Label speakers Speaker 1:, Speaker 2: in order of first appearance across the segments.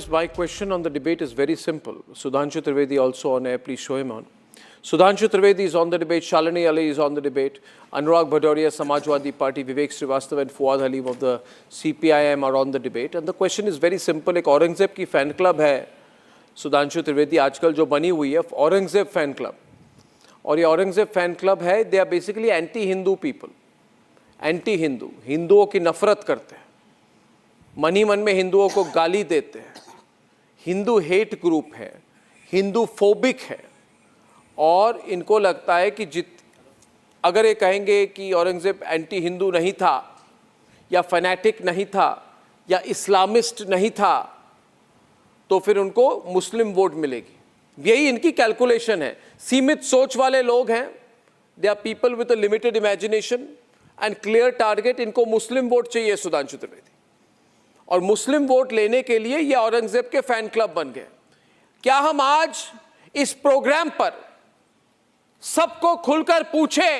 Speaker 1: my question on the debate is very simple. Sudhanshu Trivedi also on air, please show him on. Sudhanshu Trivedi is on the debate, Shalini Ali is on the debate, Anurag Bhadoria, Samajwadi Party, Vivek Srivastava and Fuad Halim of the CPIM are on the debate. And the question is very simple. एक औरंगजेब की fan club है, सुधांशु त्रिवेदी आजकल जो बनी हुई है, Aurangzeb fan club. और ये औरंगजेब फैन क्लब है, they are basically anti-Hindu people. एंटी-हिंदू, हिंदुओं की नफरत करते हैं, मन ही मन में हिंदुओं को गाली देते हैं, हिंदू हेट ग्रुप है, हिंदू फोबिक है. और इनको लगता है कि अगर ये कहेंगे कि औरंगजेब एंटी हिंदू नहीं था या फैनेटिक नहीं था या इस्लामिस्ट नहीं था तो फिर उनको मुस्लिम वोट मिलेगी. यही इनकी कैलकुलेशन है. सीमित सोच वाले लोग हैं, they are people with a limited imagination and clear target. इनको मुस्लिम वोट चाहिए सुधांशु त्रिवेदी, और मुस्लिम वोट लेने के लिए ये औरंगजेब के फैन क्लब बन गए. क्या हम आज इस प्रोग्राम पर सबको खुलकर पूछे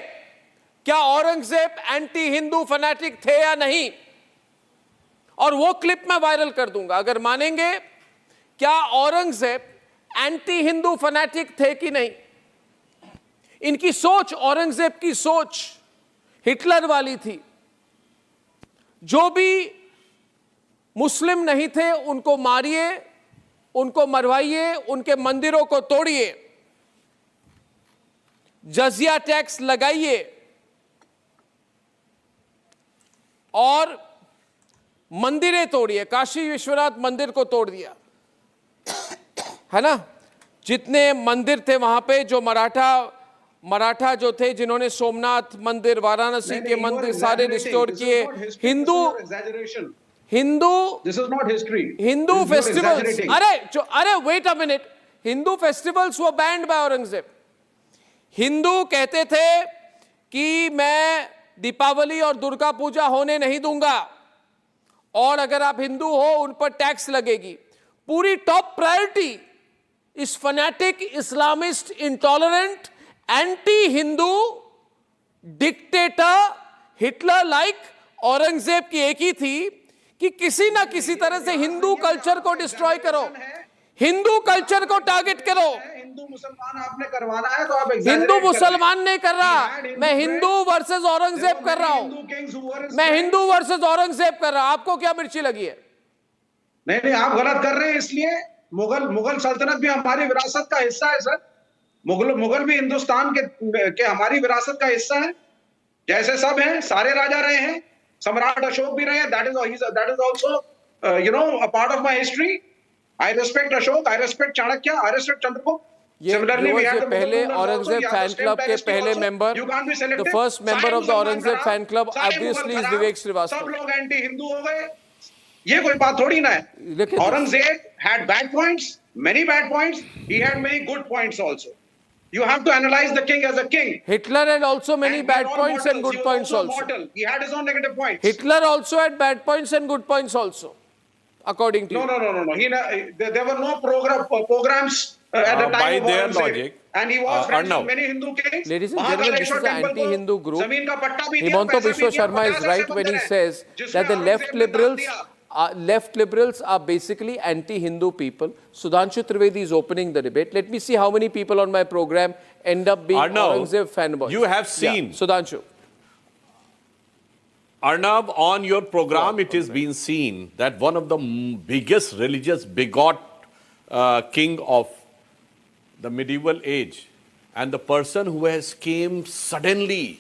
Speaker 1: क्या औरंगजेब एंटी हिंदू फैनेटिक थे या नहीं? और वो क्लिप मैं वायरल कर दूंगा. अगर मानेंगे क्या औरंगजेब एंटी हिंदू फैनेटिक थे कि नहीं. इनकी सोच, औरंगजेब की सोच हिटलर वाली थी. जो भी मुस्लिम नहीं थे उनको मारिए, उनको मरवाइए, उनके मंदिरों को तोड़िए, जजिया टैक्स लगाइए और मंदिरें तोड़िए. काशी विश्वनाथ मंदिर को तोड़ दिया है ना. जितने मंदिर थे वहां पे, जो मराठा जो थे, जिन्होंने सोमनाथ मंदिर, वाराणसी के मंदिर सारे रिस्टोर किए. हिंदू फेस्टिवल्स, अरे wait a minute, Hindu festivals were banned by Aurangzeb. Hindu कहते थे कि मैं दीपावली और दुर्गा पूजा होने नहीं दूंगा, और अगर आप हिंदू हो उन पर टैक्स लगेगी. पूरी टॉप प्रायोरिटी इस fanatic, Islamist, intolerant, anti Hindu dictator Hitler like Aurangzeb की एक ही थी कि किसी ना किसी तरह से हिंदू कल्चर को डिस्ट्रॉय करो, हिंदू कल्चर को टारगेट करो.
Speaker 2: हिंदू मुसलमान आपने करवाना है तो आप
Speaker 1: हिंदू मुसलमान नहीं कर रहा, मैं हिंदू वर्सेस औरंगजेब कर रहा हूं. मैं हिंदू वर्सेस औरंगजेब कर रहा हूं. आपको क्या मिर्ची लगी है?
Speaker 2: नहीं, आप गलत कर रहे हैं. इसलिए मुगल सल्तनत भी हमारी विरासत का हिस्सा है सर. मुगल भी हिंदुस्तान के हमारी विरासत का हिस्सा है. जैसे सब हैं, सारे राजा रहे हैं, सम्राट अशोक भी रहे हैं. That is also a part of my history. I respect Ashok, I respect Chanakya, I respect Chandragupta.
Speaker 1: Similarly, we had the पहले औरंगजेब फैन क्लब के पहले member, the first member of the Aurangzeb fan club obviously is विवेक श्रीवास्तव.
Speaker 2: सब लोग anti Hindu हो गए, ये कोई बात थोड़ी ना है. Aurangzeb had bad points, many bad points. He had many good points also. You have to analyze the king as a king.
Speaker 1: Hitler had also many bad points and good points also.
Speaker 2: He had his own negative points.
Speaker 1: Hitler also had bad points and good points also, according to you.
Speaker 2: No. There were no programs at the time
Speaker 3: by
Speaker 2: of
Speaker 3: their
Speaker 2: Aurangzeb.
Speaker 3: logic.
Speaker 2: And he was friends with many Hindu kings.
Speaker 1: Ladies and gentlemen, this is an anti-Hindu group. Himanta Biswa Sharma is right when he says that the left liberals are basically anti-Hindu people. Sudhanshu Trivedi is opening the debate. Let me see how many people on my program end up being Aurangzeb fanboys.
Speaker 3: You have seen.
Speaker 1: Yeah. Sudhanshu.
Speaker 3: Arnab, on your program, it has been seen that one of the biggest religious bigot king of the medieval age, and the person who has came suddenly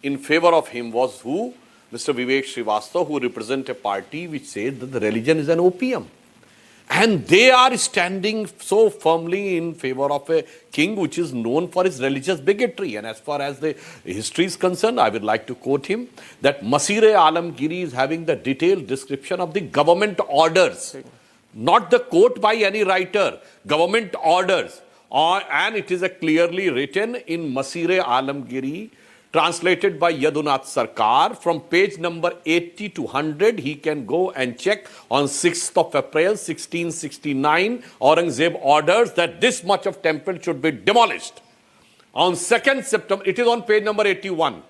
Speaker 3: in favor of him was who? Mr. Vivek Srivastava, who represent a party which says that the religion is an opium. And they are standing so firmly in favor of a king which is known for his religious bigotry. And as far as the history is concerned, I would like to quote him that Masir-e Alamgiri is having the detailed description of the government orders, not the quote by any writer, government orders. And it is a clearly written in Masir-e Alamgiri, translated by Yadunath Sarkar, from page number 80 to 100. He can go and check. On 6th of April 1669, Aurangzeb orders that this much of temple should be demolished. On 2nd September, it is on page number 81.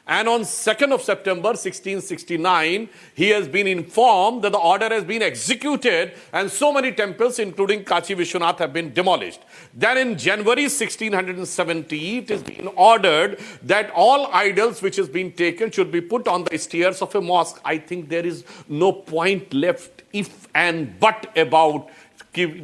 Speaker 3: And on 2nd of September 1669, he has been informed that the order has been executed and so many temples, including Kashi Vishwanath, have been demolished. Then in January 1670, it has been ordered that all idols which has been taken should be put on the stairs of a mosque. I think there is no point left if and but about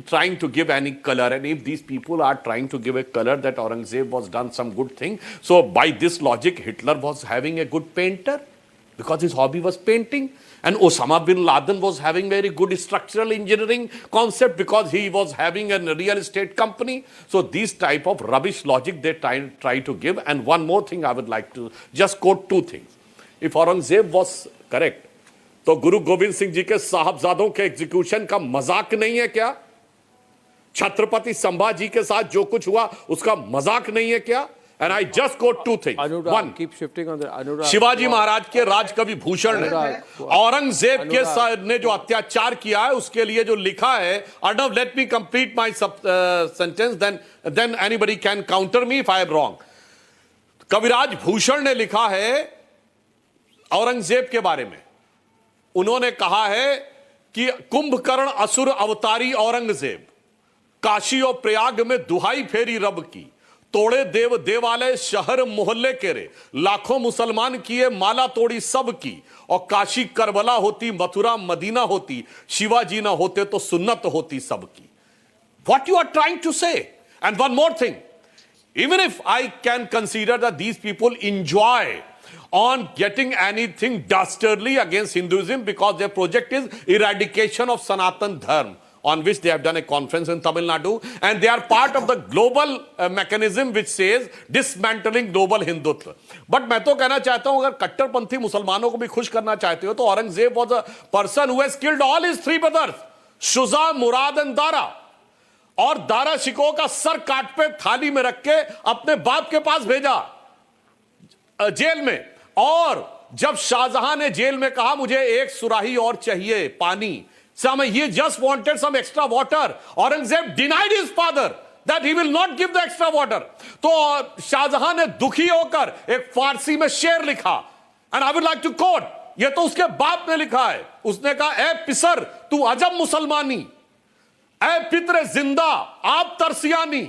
Speaker 3: trying to give any color. And if these people are trying to give a color that Aurangzeb was done some good thing, so by this logic, Hitler was having a good painter because his hobby was painting. And Osama bin Laden was having very good structural engineering concept because he was having a real estate company. So these type of rubbish logic they try to give. And one more thing I would like to just quote two things. If Aurangzeb was correct, तो गुरु गोविंद सिंह जी के साहबजादों के execution का मजाक नहीं है क्या? छत्रपति संभाजी के साथ जो कुछ हुआ उसका मजाक नहीं है क्या? And I just quote two things. One,
Speaker 1: keep shifting on the Anurag.
Speaker 3: Shivaji Maharaj के राजकवि भूषण ने औरंगजेब के साथ ने जो अत्याचार किया है उसके लिए जो लिखा है, Arnav, let me complete my sentence, then anybody can counter me if I am wrong. कविराज भूषण ने लिखा है औरंगजेब के बारे में. उन्होंने कहा है कि कुंभकर्ण असुर अवतारी औरंगजेब, काशी और प्रयाग में दुहाई फेरी रब की, तोड़े देव देवालय शहर मोहल्ले केरे, लाखों मुसलमान किए माला तोड़ी सब की, और काशी करबला होती मथुरा मदीना होती, शिवाजी ना होते तो सुन्नत होती सबकी. What you are trying to say? And one more thing, even if I can consider that these people enjoy on getting anything dastardly against Hinduism because their project is eradication of Sanatan Dharma, on which they have done a conference in Tamil Nadu, and they are part of the global mechanism which says dismantling global Hindutva. But मैं तो कहना चाहता हूं, अगर कट्टरपंथी मुसलमानों को भी खुश करना चाहते हो तो Aurangzeb was a person who has killed all his three brothers, Shuja, Murad and Dara, और दारा शिकोह का सर काट पे थाली में रख के अपने बाप के पास भेजा जेल में. और जब शाहजहां ने जेल में कहा मुझे एक सुराही और चाहिए पानी, he just wanted some extra water, Aurangzeb denied his father that he will not give the extra water. तो शाहजहां ने दुखी होकर एक फारसी में शेर लिखा, and I would like to quote, ये तो उसके बाप ने लिखा है. उसने कहा, ए पिसर तू अजब मुसलमानी, ए पितरे जिंदा आप तरसियानी,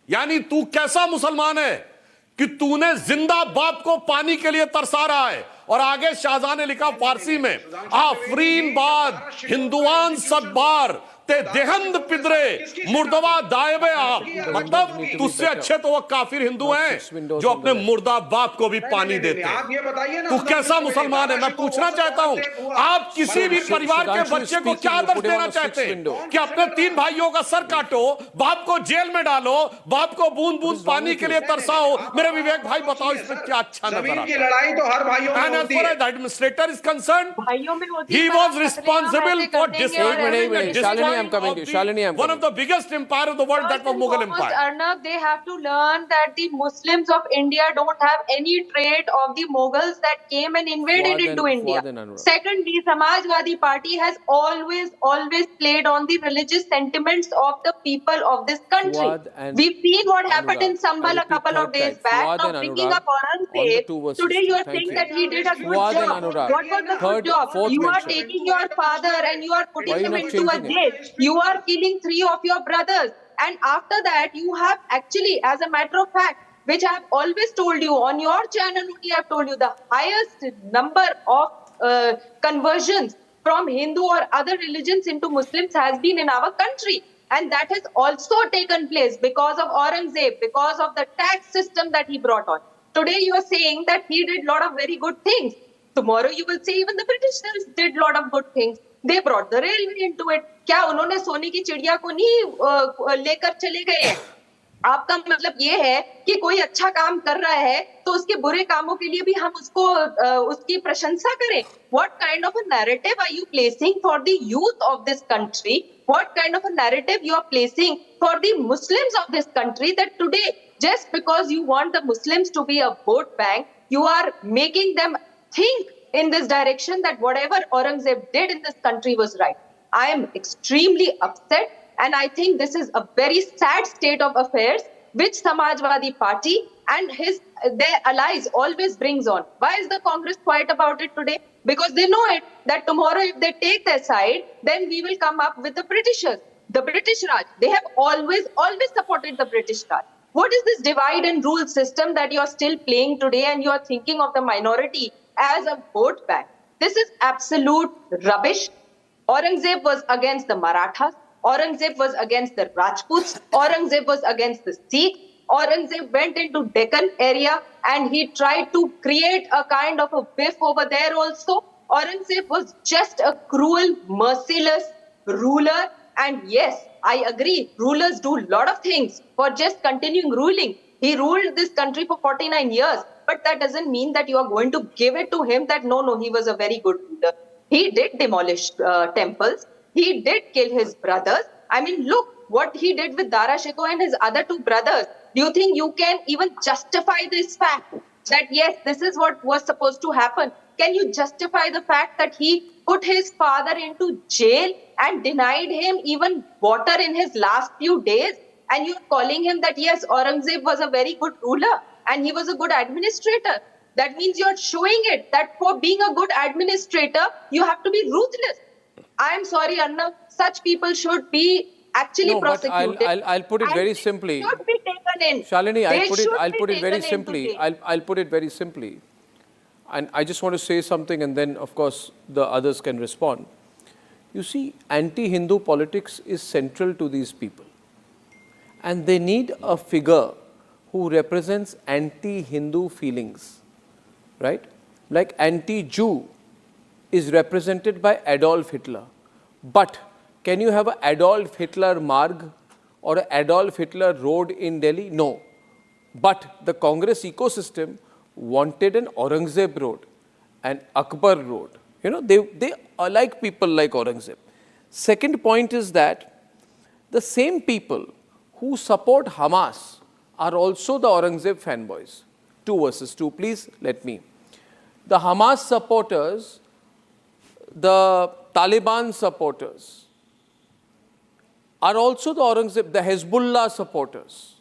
Speaker 3: यानी तू कैसा मुसलमान है कि तूने जिंदा बाप को पानी के लिए तरसा रहा है. और आगे शाहजहां ने लिखा फारसी में, आफरीन बाद हिंदुआन सदबार ते देहंद पिदरे मुर्दवा दायबे आप. मतलब तुझसे अच्छे तो वो काफिर हिंदू हैं जो अपने मुर्दा बाप को भी पानी देते हैं. तू कैसा मुसलमान है? मैं पूछना चाहता हूं, आप किसी भी परिवार के बच्चे को क्या आदर्श देना चाहते हैं कि अपने तीन भाइयों का सर काटो, बाप को जेल में डालो, बाप को बूंद बूंद पानी के लिए तरसाओ? मेरे विवेक भाई बताओ इसमें क्या अच्छा नजर आता है?
Speaker 2: लड़ाई तो हर भाइयों में होती है.
Speaker 3: As far as the administrator is concerned, he was responsible for destroying
Speaker 1: I'm coming to you. Shalini, I'm
Speaker 3: one of the biggest empire of the world, that was Mughal Empire.
Speaker 4: Arnav, they have to learn that the Muslims of India don't have any trait of the Mughals that came and invaded into India. Second, the Samajwadi Party has always played on the religious sentiments of the people of this country. We've seen what happened in Sambal a couple of days back. Now bringing up Aurangzeb, today you are saying that he did a good job. What was the good job? You are taking your father and you are putting him into a jail. You are killing three of your brothers, and after that you have actually, as a matter of fact, which I have always told you on your channel, I have told you the highest number of conversions from Hindu or other religions into Muslims has been in our country, and that has also taken place because of Aurangzeb, because of the tax system that he brought on. Today you are saying that he did a lot of very good things. Tomorrow you will say even the Britishers did a lot of good things. They brought the railway into it. क्या उन्होंने सोने की चिड़िया को नहीं लेकर चले गए हैं? आपका मतलब ये है कि कोई अच्छा काम कर रहा है तो उसके बुरे कामों के लिए भी हम उसको उसकी प्रशंसा करें? What kind of a narrative are you placing for the youth of this country? What kind of a narrative you are placing for the Muslims of this country, that today just because you want the Muslims to be a vote bank, you are making them think in this direction that whatever Aurangzeb did in this country was right? I am extremely upset, and I think this is a very sad state of affairs which Samajwadi Party and their allies always brings on. Why is the Congress quiet about it today? Because they know it, that tomorrow if they take their side, then we will come up with the Britishers. The British Raj, they have always supported the British Raj. What is this divide and rule system that you're still playing today, and you're thinking of the minority as a vote bank? This is absolute rubbish. Aurangzeb was against the Marathas. Aurangzeb was against the Rajputs. Aurangzeb was against the Sikhs. Aurangzeb went into Deccan area and he tried to create a kind of a biff over there also. Aurangzeb was just a cruel, merciless ruler. And yes, I agree, rulers do a lot of things for just continuing ruling. He ruled this country for 49 years. But that doesn't mean that you are going to give it to him that no, he was a very good ruler. He did demolish temples. He did kill his brothers. I mean, look what he did with Dara Shikoh and his other two brothers. Do you think you can even justify this fact that yes, this is what was supposed to happen? Can you justify the fact that he put his father into jail and denied him even water in his last few days? And you're calling him that yes, Aurangzeb was a very good ruler and he was a good administrator. That means you're showing it that for being a good administrator, you have to be ruthless. I'm sorry, Anna, such people should be actually prosecuted.
Speaker 1: But I'll put it very simply.
Speaker 4: Should be taken in.
Speaker 1: Shalini, I'll put it very simply. I'll put it very simply. And I just want to say something, and then, of course, the others can respond. You see, anti-Hindu politics is central to these people. And they need a figure who represents anti-Hindu feelings, right? Like anti-Jew is represented by Adolf Hitler. But can you have an Adolf Hitler Marg or an Adolf Hitler Road in Delhi? No. But the Congress ecosystem wanted an Aurangzeb Road, an Akbar Road. You know, they are like people like Aurangzeb. Second point is that the same people who support Hamas are also the Aurangzeb fanboys. 2 versus 2, please let me. The Hamas supporters, the Taliban supporters are also the Aurangzeb, the Hezbollah supporters.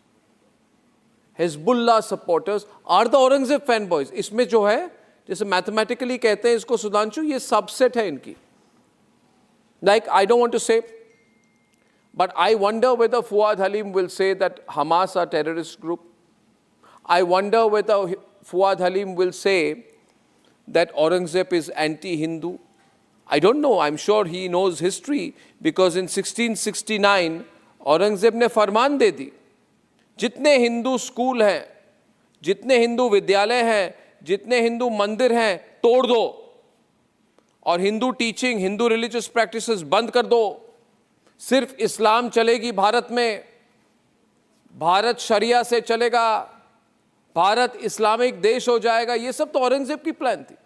Speaker 1: Hezbollah supporters are the Aurangzeb fanboys. इसमें जो है, जैसे mathematically कहते हैं इसको सुधांशु, ये subset है इनकी. Like, I don't want to say, but I wonder whether Fuad Halim will say that Hamas are terrorist group. I wonder whether Fuad Halim will say that Aurangzeb is anti-Hindu. I don't know. I'm sure he knows history because in 1669, Aurangzeb ने फरमान दे दी. जितने Hindu school हैं, जितने हिंदू विद्यालय हैं, जितने हिंदू मंदिर हैं, तोड़ दो और Hindu teaching, Hindu religious practices बंद कर दो. सिर्फ इस्लाम चलेगी भारत में, भारत शरिया से चलेगा, भारत इस्लामिक देश हो जाएगा. ये सब तो औरंगजेब की प्लान थी.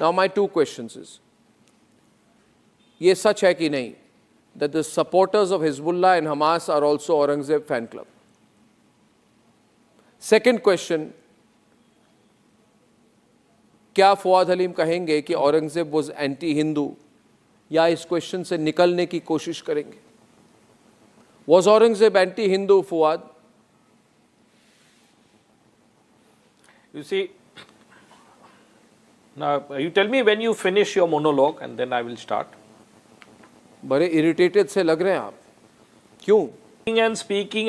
Speaker 1: नाउ माय 2 क्वेश्चंस इज, ये सच है कि नहीं that the supporters of Hezbollah and Hamas are also Aurangzeb fan club? Second question, क्या फवाद हलीम कहेंगे कि औरंगजेब was anti-Hindu या इस क्वेश्चन से निकलने की कोशिश करेंगे? Was Aurangzeb anti-Hindu, Fuad?
Speaker 5: You see, now you tell me when you finish your monologue and then I will start.
Speaker 1: बड़े irritated से लग रहे हैं आप, क्यों?
Speaker 5: Speaking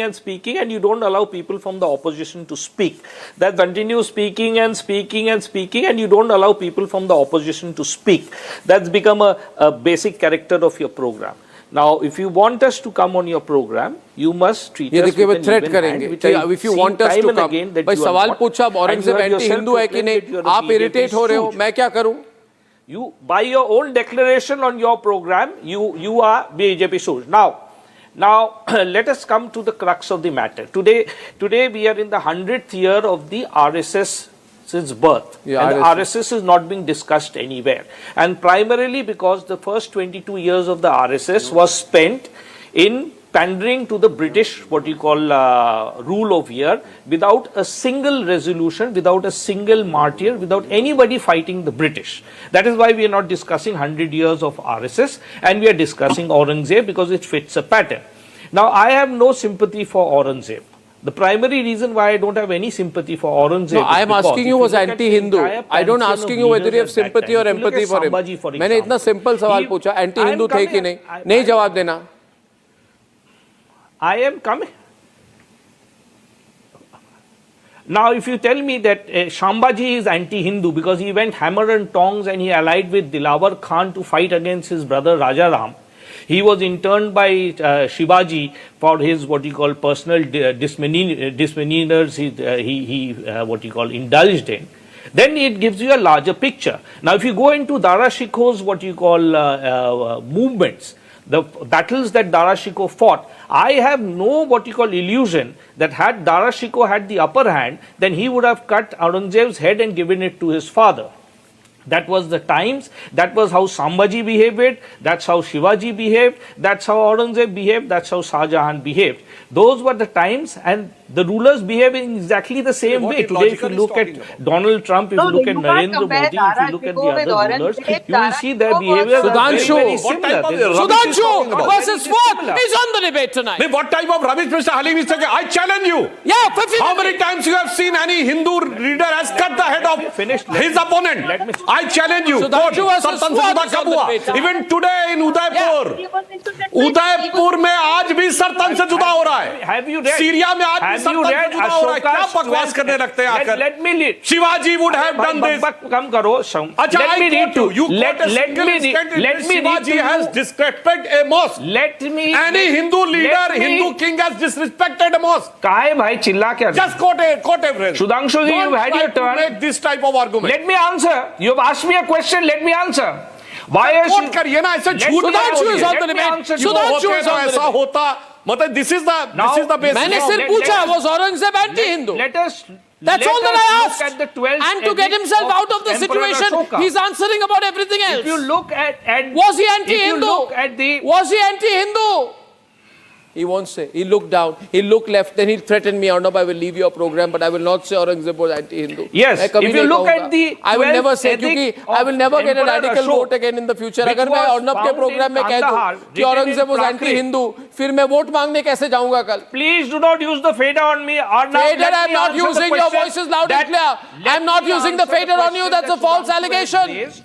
Speaker 5: and you don't allow people from the opposition to speak. That continue speaking and you don't allow people from the opposition to speak. That's become a basic character of your program. Now, if you want us to come on your program, you must treat us with an
Speaker 1: threat
Speaker 5: even
Speaker 1: करेंगे.
Speaker 5: hand, which I
Speaker 1: If you
Speaker 5: see
Speaker 1: want us
Speaker 5: time
Speaker 1: to
Speaker 5: and
Speaker 1: come,
Speaker 5: again that
Speaker 1: भाई
Speaker 5: you are
Speaker 1: सवाल
Speaker 5: not.
Speaker 1: पूछा अब Aurangzeb
Speaker 5: And you have
Speaker 1: anti Hindu है कि नहीं?
Speaker 5: yourself
Speaker 1: आप
Speaker 5: proclaimed that
Speaker 1: irritate
Speaker 5: you are
Speaker 1: हो
Speaker 5: a
Speaker 1: रहे हो,
Speaker 5: stooge.
Speaker 1: मैं क्या करूं?
Speaker 5: You, by your own declaration on your program, you are BJP stooge. Now, let us come to the crux of the matter. Today we are in the 100th year of the RSS since birth.
Speaker 1: Yeah,
Speaker 5: and the RSS is not being discussed anywhere. And primarily because the first 22 years of the RSS was spent in pandering to the British, what you call rule of here, without a single resolution, without a single martyr, without anybody fighting the British. That is why we are not discussing 100 years of RSS and we are discussing Aurangzeb because it fits a pattern. Now, I have no sympathy for Aurangzeb. The primary reason why I don't have any sympathy for Aurangzeb.
Speaker 1: No, I am
Speaker 5: is because
Speaker 1: asking
Speaker 5: if
Speaker 1: you was
Speaker 5: look at the
Speaker 1: anti-Hindu.
Speaker 5: entire
Speaker 1: I don't
Speaker 5: pantheon
Speaker 1: asking
Speaker 5: of
Speaker 1: you whether you have
Speaker 5: leaders at that
Speaker 1: sympathy or
Speaker 5: time. If you look
Speaker 1: empathy
Speaker 5: at
Speaker 1: for him.
Speaker 5: Sambhaji, for
Speaker 1: मैंने इतना
Speaker 5: example,
Speaker 1: simple सवाल
Speaker 5: he-
Speaker 1: पूछा, anti
Speaker 5: I am
Speaker 1: Hindu थे कि
Speaker 5: coming-
Speaker 1: नहीं?
Speaker 5: I-
Speaker 1: नहीं
Speaker 5: I-
Speaker 1: जवाब देना.
Speaker 5: I am coming. Now, if you tell me that Shambhaji is anti-Hindu because he went hammer and tongs and he allied with Dilawar Khan to fight against his brother Raja Ram. He was interned by Shivaji for his what you call personal misdemeanors he what you call indulged in. Then it gives you a larger picture. Now, if you go into Dara Shikoh's what you call movements, the battles that Dara Shikoh fought, I have no what you call illusion that had Dara Shikoh had the upper hand, then he would have cut Aurangzeb's head and given it to his father. That was the times, that was how Sambhaji behaved, that's how Shivaji behaved, that's how Aurangzeb behaved, that's how Shah Jahan behaved. Those were the times, and the rulers behave in exactly the same
Speaker 3: What
Speaker 5: way. Today, if you
Speaker 3: illogical is
Speaker 5: look at
Speaker 3: talking about?
Speaker 5: Donald Trump, if
Speaker 4: No,
Speaker 5: you look
Speaker 4: you
Speaker 5: at
Speaker 4: can't
Speaker 5: Narendra
Speaker 4: compare
Speaker 5: Modi, if
Speaker 4: Dara
Speaker 5: you look at the
Speaker 4: Shikoh with
Speaker 5: other rulers,
Speaker 4: Aurangzeb.
Speaker 5: you will
Speaker 4: Dara
Speaker 5: see their
Speaker 4: Shikoh
Speaker 5: behavior
Speaker 4: was
Speaker 5: are very,
Speaker 1: Sudhanshu,
Speaker 5: very
Speaker 3: what
Speaker 5: similar.
Speaker 3: type of
Speaker 5: They-
Speaker 3: rubbish is
Speaker 1: Sudhanshu
Speaker 3: talking about?
Speaker 1: versus
Speaker 5: Very
Speaker 1: what
Speaker 5: similar.
Speaker 1: is on the debate tonight?
Speaker 3: Hey, what type of rubbish, Mr. Halim is talking? I challenge you.
Speaker 1: Yeah, 50
Speaker 3: How many times you have seen any Hindu leader has cut the head of
Speaker 5: Finished.
Speaker 3: his opponent?
Speaker 5: Let me-
Speaker 3: I challenge you.
Speaker 1: Sudhanshu
Speaker 3: Quote,
Speaker 1: versus
Speaker 3: Sartan
Speaker 1: Fuad
Speaker 3: Sajuda
Speaker 1: is on
Speaker 3: कब
Speaker 1: the
Speaker 3: हुआ?
Speaker 1: debate.
Speaker 3: Even today in Udaipur.
Speaker 4: He was into that fight.
Speaker 3: Udaipur में आज भी सरतन से जुदा हो रहा है.
Speaker 5: Have you read?
Speaker 3: सीरिया में आज भी
Speaker 5: Have you
Speaker 3: सरतन से
Speaker 5: read
Speaker 3: जुदा हो रहा है. क्या
Speaker 5: Ashoka's
Speaker 3: बकवास
Speaker 5: 12th
Speaker 3: करने लगते हैं आकर?
Speaker 5: Let me read.
Speaker 3: Shivaji would have done this.
Speaker 5: कम करो.
Speaker 3: अच्छा,
Speaker 5: Let
Speaker 3: I
Speaker 5: me read
Speaker 3: quote
Speaker 5: to
Speaker 3: you. You
Speaker 5: let
Speaker 3: quote a
Speaker 5: let
Speaker 3: single
Speaker 5: me
Speaker 3: instant in
Speaker 5: let
Speaker 3: which
Speaker 5: me read to
Speaker 3: Shivaji has
Speaker 5: you.
Speaker 3: disrespected a mosque.
Speaker 5: Let me.
Speaker 3: Any Hindu leader,
Speaker 5: let me-
Speaker 3: Hindu king has disrespected a mosque.
Speaker 5: कहाँ है भाई चिल्ला क्या?
Speaker 3: Just quote a friend.
Speaker 5: Sudhanshu ji,
Speaker 3: Don't
Speaker 5: you've had
Speaker 3: try
Speaker 5: your
Speaker 3: to
Speaker 5: turn.
Speaker 3: make this type of argument.
Speaker 5: Let me answer. You've asked me a question. Let me answer. Why is
Speaker 3: Quote करिए ना ऐसे झूठ
Speaker 5: me
Speaker 3: मत
Speaker 1: Sudhanshu
Speaker 3: बोलिए.
Speaker 1: is on
Speaker 5: Let
Speaker 1: the
Speaker 5: me
Speaker 1: debate.
Speaker 5: answer.
Speaker 1: Sudhanshu
Speaker 3: होते
Speaker 1: is
Speaker 3: तो
Speaker 1: on the
Speaker 3: ऐसा
Speaker 1: debate.
Speaker 3: होता मतलब this is the basis.
Speaker 1: मैंने
Speaker 5: Now,
Speaker 1: सिर्फ
Speaker 5: let-
Speaker 1: पूछा,
Speaker 5: let-
Speaker 1: was Aurangzeb anti-Hindu?
Speaker 5: Let us.
Speaker 1: That's
Speaker 5: let
Speaker 1: all that
Speaker 5: us
Speaker 1: I
Speaker 5: look
Speaker 1: asked.
Speaker 5: At the 12th
Speaker 1: And to get
Speaker 5: edict
Speaker 1: himself out of the
Speaker 5: Emperor
Speaker 1: situation,
Speaker 5: Ashoka.
Speaker 1: he's answering about everything else.
Speaker 5: If you look at
Speaker 1: Was he
Speaker 5: if you
Speaker 1: anti-Hindu?
Speaker 5: look at the
Speaker 1: Was he anti-Hindu? He won't say. He looked down. He looked left. Then he threatened me. Arnab, I will leave your program, but I will not say Aurangzeb was anti-Hindu.
Speaker 5: Yes,
Speaker 1: मैं कभी
Speaker 5: if you
Speaker 1: नहीं
Speaker 5: look
Speaker 1: कहूँगा.
Speaker 5: at the
Speaker 1: I will never say
Speaker 5: 12th
Speaker 1: क्योंकि
Speaker 5: edict
Speaker 1: I will never get a
Speaker 5: Emperor
Speaker 1: radical
Speaker 5: Ashok,
Speaker 1: vote again in the future.
Speaker 5: which
Speaker 1: अगर मैं
Speaker 5: was
Speaker 1: Arnab के
Speaker 5: found
Speaker 1: programme
Speaker 5: in
Speaker 1: में कह
Speaker 5: Kandahar,
Speaker 1: दूँ कि
Speaker 5: written in
Speaker 1: Aurangzeb was
Speaker 5: Prakrit.
Speaker 1: anti-Hindu, फिर मैं वोट मांगने कैसे जाऊँगा कल?
Speaker 5: Please do not use the fader on me. Arnab,
Speaker 1: Fader,
Speaker 5: let
Speaker 1: I'm
Speaker 5: me
Speaker 1: not
Speaker 5: answer the
Speaker 1: using your
Speaker 5: question
Speaker 1: voices loud
Speaker 5: that-
Speaker 1: and clear.
Speaker 5: let
Speaker 1: I'm not
Speaker 5: me
Speaker 1: using the
Speaker 5: answer
Speaker 1: fader on you.
Speaker 5: question
Speaker 1: That's a
Speaker 5: that
Speaker 1: false
Speaker 5: Sudhanshu has
Speaker 1: allegation.
Speaker 5: raised.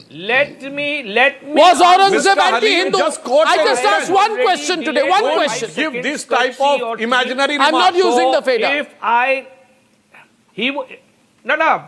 Speaker 5: Let me.
Speaker 1: Was
Speaker 3: Mr.
Speaker 1: Aurangzeb
Speaker 3: Halim,
Speaker 1: anti-Hindu?
Speaker 3: just quote
Speaker 1: I
Speaker 3: a
Speaker 1: just
Speaker 3: friend.
Speaker 1: asked one question today. One
Speaker 3: Don't
Speaker 1: question.
Speaker 3: give this type of imaginary
Speaker 1: I'm not
Speaker 3: remarks.
Speaker 1: using
Speaker 5: So
Speaker 1: the fader.
Speaker 5: If no.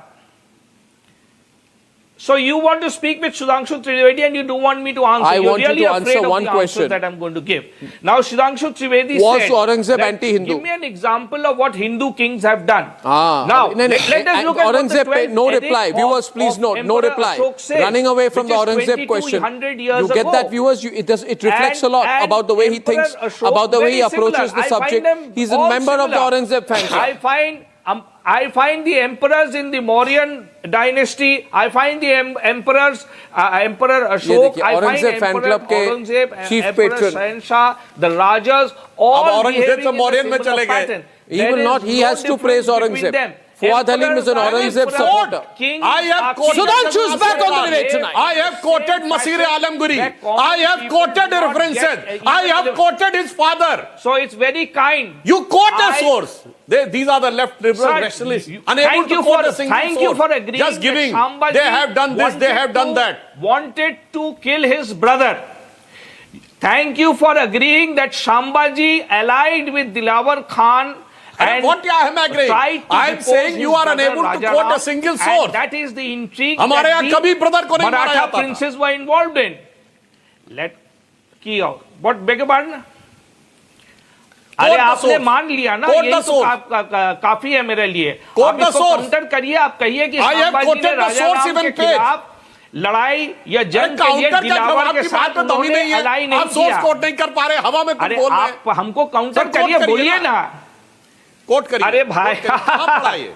Speaker 5: So you want to speak with Sudhanshu Trivedi and you don't want me to answer.
Speaker 1: I
Speaker 5: You're
Speaker 1: want you
Speaker 5: really
Speaker 1: to
Speaker 5: afraid
Speaker 1: answer
Speaker 5: of
Speaker 1: one
Speaker 5: the
Speaker 1: question.
Speaker 5: answer that I'm going to give. Now Sudhanshu Trivedi
Speaker 1: Was
Speaker 5: said
Speaker 1: Aurangzeb
Speaker 5: that-
Speaker 1: anti-Hindu?
Speaker 5: Give me an example of what Hindu kings have done.
Speaker 1: Ah,
Speaker 5: Now
Speaker 1: no, no,
Speaker 5: let us
Speaker 1: and
Speaker 5: look at what the
Speaker 1: Aurangzeb,
Speaker 5: 12th
Speaker 1: no
Speaker 5: edict
Speaker 1: reply.
Speaker 5: of-
Speaker 1: Viewers, please
Speaker 5: of
Speaker 1: note, no
Speaker 5: Emperor
Speaker 1: reply.
Speaker 5: Ashok says,
Speaker 1: Running away from the
Speaker 5: which is
Speaker 1: Aurangzeb question.
Speaker 5: 2200 years
Speaker 1: You get
Speaker 5: ago.
Speaker 1: that, viewers? It reflects a lot
Speaker 5: And
Speaker 1: about the way he
Speaker 5: Emperor
Speaker 1: thinks,
Speaker 5: Ashok,
Speaker 1: about the way he
Speaker 5: very similar.
Speaker 1: approaches the
Speaker 5: I find
Speaker 1: subject.
Speaker 5: them
Speaker 1: He's a
Speaker 5: all
Speaker 1: member of the
Speaker 5: similar.
Speaker 1: Aurangzeb fan club.
Speaker 5: I find the emperors in the Mauryan dynasty. I find the emperors, Emperor Ashok.
Speaker 1: देखिए,
Speaker 5: I find
Speaker 1: Aurangzeb fan
Speaker 5: Emperor
Speaker 1: club के
Speaker 5: Aurangzeb,
Speaker 1: chief
Speaker 5: Emperor
Speaker 1: patron.
Speaker 5: Shahenshah, the Rajas, all
Speaker 3: अब Aurangzeb
Speaker 5: behaving
Speaker 3: तो
Speaker 5: in a
Speaker 3: Mauryan में
Speaker 5: similar
Speaker 3: चले गए.
Speaker 5: pattern.
Speaker 1: He
Speaker 5: There
Speaker 1: will
Speaker 5: is
Speaker 1: not. He
Speaker 5: no
Speaker 1: has to
Speaker 5: difference
Speaker 1: praise
Speaker 5: between
Speaker 1: Aurangzeb.
Speaker 5: them.
Speaker 1: Fuad Halim is an
Speaker 5: Emperors
Speaker 1: Aurangzeb
Speaker 5: are
Speaker 1: supporter.
Speaker 5: kings
Speaker 3: I have
Speaker 5: are
Speaker 3: quoted-
Speaker 5: kings.
Speaker 1: Sudhanshu is back on the debate tonight.
Speaker 3: I have quoted Masir Alamguri.
Speaker 5: That common
Speaker 3: I have
Speaker 5: people
Speaker 3: quoted
Speaker 5: do not
Speaker 3: references.
Speaker 5: get
Speaker 3: I have
Speaker 5: even-
Speaker 3: quoted his father.
Speaker 5: So it's very kind.
Speaker 3: You quote a
Speaker 5: I-
Speaker 3: source. These are the left liberal
Speaker 5: Sir,
Speaker 3: rationalists.
Speaker 5: you-
Speaker 3: Unable
Speaker 5: thank
Speaker 3: to
Speaker 5: you
Speaker 3: quote
Speaker 5: for-
Speaker 3: a single
Speaker 5: thank
Speaker 3: source.
Speaker 5: you for agreeing
Speaker 3: Just giving.
Speaker 5: that Shambhaji
Speaker 3: They have done this, they have done that.
Speaker 5: Wanted to kill his brother. Thank you for agreeing that Shambhaji allied with Dilawar Khan and
Speaker 3: what I am agreeing?
Speaker 5: tried to
Speaker 3: I am
Speaker 5: depose
Speaker 3: saying
Speaker 5: his
Speaker 3: you are
Speaker 5: brother
Speaker 3: unable to
Speaker 5: Raja
Speaker 3: quote a
Speaker 5: Ram,
Speaker 3: single
Speaker 5: and
Speaker 3: source.
Speaker 5: that is the intrigue
Speaker 3: हमारे
Speaker 5: that
Speaker 3: यहाँ कभी brother को नहीं मारा
Speaker 5: Maratha
Speaker 3: जाता था.
Speaker 5: princes were involved in. What beg your pardon? अरे
Speaker 3: the
Speaker 5: आपने
Speaker 3: source.
Speaker 5: मान लिया ना
Speaker 3: Quote the
Speaker 5: यही तो
Speaker 3: source.
Speaker 5: काफी है मेरे लिए
Speaker 3: Quote
Speaker 5: आप
Speaker 3: the
Speaker 5: इसको
Speaker 3: source.
Speaker 5: काउंटर करिए आप कहिए कि
Speaker 3: I have
Speaker 5: संभाजी
Speaker 3: quoted
Speaker 5: ने
Speaker 3: the
Speaker 5: Raja
Speaker 3: source
Speaker 5: Ram
Speaker 3: even
Speaker 5: के
Speaker 3: page.
Speaker 5: खिलाफ लड़ाई या जंग के लिए
Speaker 3: काउंटर का
Speaker 5: दिलावर
Speaker 3: जवाब
Speaker 5: के
Speaker 3: की
Speaker 5: साथ
Speaker 3: बात में दम ही
Speaker 5: उन्होंने
Speaker 3: नहीं है.
Speaker 5: अलाई नहीं
Speaker 3: आप सोर्स
Speaker 5: किया
Speaker 3: कोट नहीं कर पा रहे, हवा में कुछ
Speaker 5: अरे
Speaker 3: बोल रहे
Speaker 5: आप हमको काउंटर
Speaker 3: सर, कोट
Speaker 5: करिए
Speaker 3: करिए
Speaker 5: बोलिए
Speaker 3: ना.
Speaker 5: ना
Speaker 3: कोट करिए.
Speaker 5: अरे भाई.
Speaker 3: कोट करिए. कहाँ पढ़ा ये?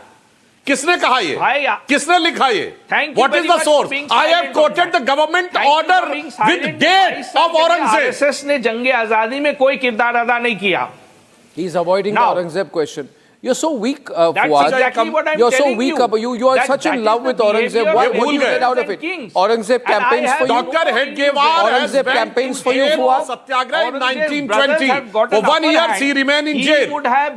Speaker 3: किसने कहा ये?
Speaker 5: भाई,
Speaker 3: किसने लिखा ये?
Speaker 5: Thank you
Speaker 3: What is
Speaker 5: very
Speaker 3: the
Speaker 5: much
Speaker 3: source?
Speaker 5: for being
Speaker 3: I have
Speaker 5: silent on
Speaker 3: quoted
Speaker 5: that.
Speaker 3: the government
Speaker 5: Thank you
Speaker 3: order
Speaker 5: for being silent.
Speaker 3: with date of Aurangzeb.
Speaker 5: RSS ने जंगे आजादी में कोई किरदार अदा नहीं किया.
Speaker 1: He's avoiding
Speaker 5: Now-
Speaker 1: the Aurangzeb question. You're so weak,
Speaker 5: That's
Speaker 1: Fuad.
Speaker 5: exactly what I'm
Speaker 1: You're so
Speaker 5: telling
Speaker 1: weak.
Speaker 5: you.
Speaker 1: You are
Speaker 5: That-
Speaker 1: such
Speaker 5: that
Speaker 1: in
Speaker 5: is
Speaker 1: love
Speaker 5: the
Speaker 1: with Aurangzeb.
Speaker 5: behavior
Speaker 1: What
Speaker 5: of
Speaker 1: do you
Speaker 3: kings
Speaker 1: get out of
Speaker 5: and
Speaker 1: it?
Speaker 5: kings.
Speaker 1: Aurangzeb
Speaker 5: And I
Speaker 1: campaigns
Speaker 5: have
Speaker 1: for you.
Speaker 5: no
Speaker 3: Dr. Hedgewar has
Speaker 1: Aurangzeb
Speaker 3: went
Speaker 1: campaigns
Speaker 3: to
Speaker 1: for you,
Speaker 3: jail
Speaker 1: Fuad?
Speaker 3: for Satyagraha in
Speaker 5: Aurangzeb's brothers
Speaker 3: 1920.
Speaker 5: have got
Speaker 3: For
Speaker 5: an
Speaker 3: 1
Speaker 5: upper
Speaker 3: year
Speaker 5: hand.
Speaker 3: he remained in
Speaker 5: He
Speaker 3: jail.
Speaker 5: would have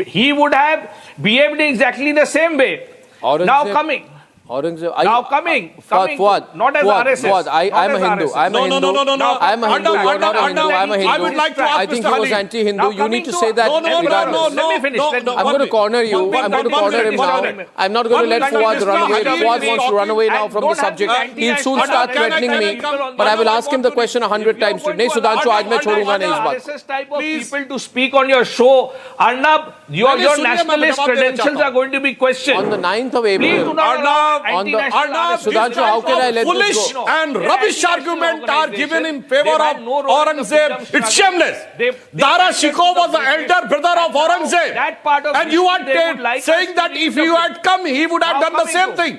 Speaker 5: he would have behaved exactly the same way. Now coming.
Speaker 1: Aurangzeb,
Speaker 5: Now coming,
Speaker 1: Fuad,
Speaker 5: not as
Speaker 1: Fuad,
Speaker 5: RSS.
Speaker 1: Fuad, I'm a Hindu. I'm a Hindu.
Speaker 3: No.
Speaker 1: I'm a Hindu. You're not a Hindu. I'm a Hindu.
Speaker 3: I would like to ask
Speaker 1: I think
Speaker 3: Mr.
Speaker 1: he was
Speaker 3: Halim.
Speaker 1: anti-Hindu.
Speaker 5: Now
Speaker 1: You need to
Speaker 5: coming
Speaker 1: say
Speaker 5: to-
Speaker 1: that
Speaker 5: No,
Speaker 1: regardless.
Speaker 5: let me finish.
Speaker 1: I'm going to corner you. I'm going to corner him now. I'm not going to let Fuad run away. Fuad wants to run away now from the subject. He'll soon start threatening me. But I will ask him the question 100 times today. Sudhanshu, आज मैं छोड़ूंगा नहीं इस बात को.
Speaker 5: RSS type of people to speak on your show. Arnab, your nationalist credentials are going to be questioned.
Speaker 1: On the 9th of
Speaker 5: Please do
Speaker 1: April,
Speaker 5: not allow
Speaker 1: on the-
Speaker 5: anti-national
Speaker 3: Arnab,
Speaker 5: RSS.
Speaker 1: Sudhanshu, how can I let this
Speaker 3: foolish
Speaker 1: go?
Speaker 3: and rubbish argument are given in favor
Speaker 5: They
Speaker 3: of
Speaker 5: have no role in the
Speaker 3: Aurangzeb.
Speaker 5: freedom
Speaker 3: It's
Speaker 5: struggle.
Speaker 3: shameless.
Speaker 5: They
Speaker 3: Dara
Speaker 5: practice
Speaker 3: Shikoh
Speaker 5: the
Speaker 3: was the
Speaker 5: British.
Speaker 3: elder brother of Aurangzeb.
Speaker 5: That part of
Speaker 3: And you are
Speaker 5: history they would like
Speaker 3: saying
Speaker 5: us
Speaker 3: that
Speaker 5: to
Speaker 3: if
Speaker 5: read
Speaker 3: you
Speaker 5: the
Speaker 3: had come, he would have
Speaker 5: Now
Speaker 3: done the
Speaker 5: coming
Speaker 3: same
Speaker 5: to-
Speaker 3: thing.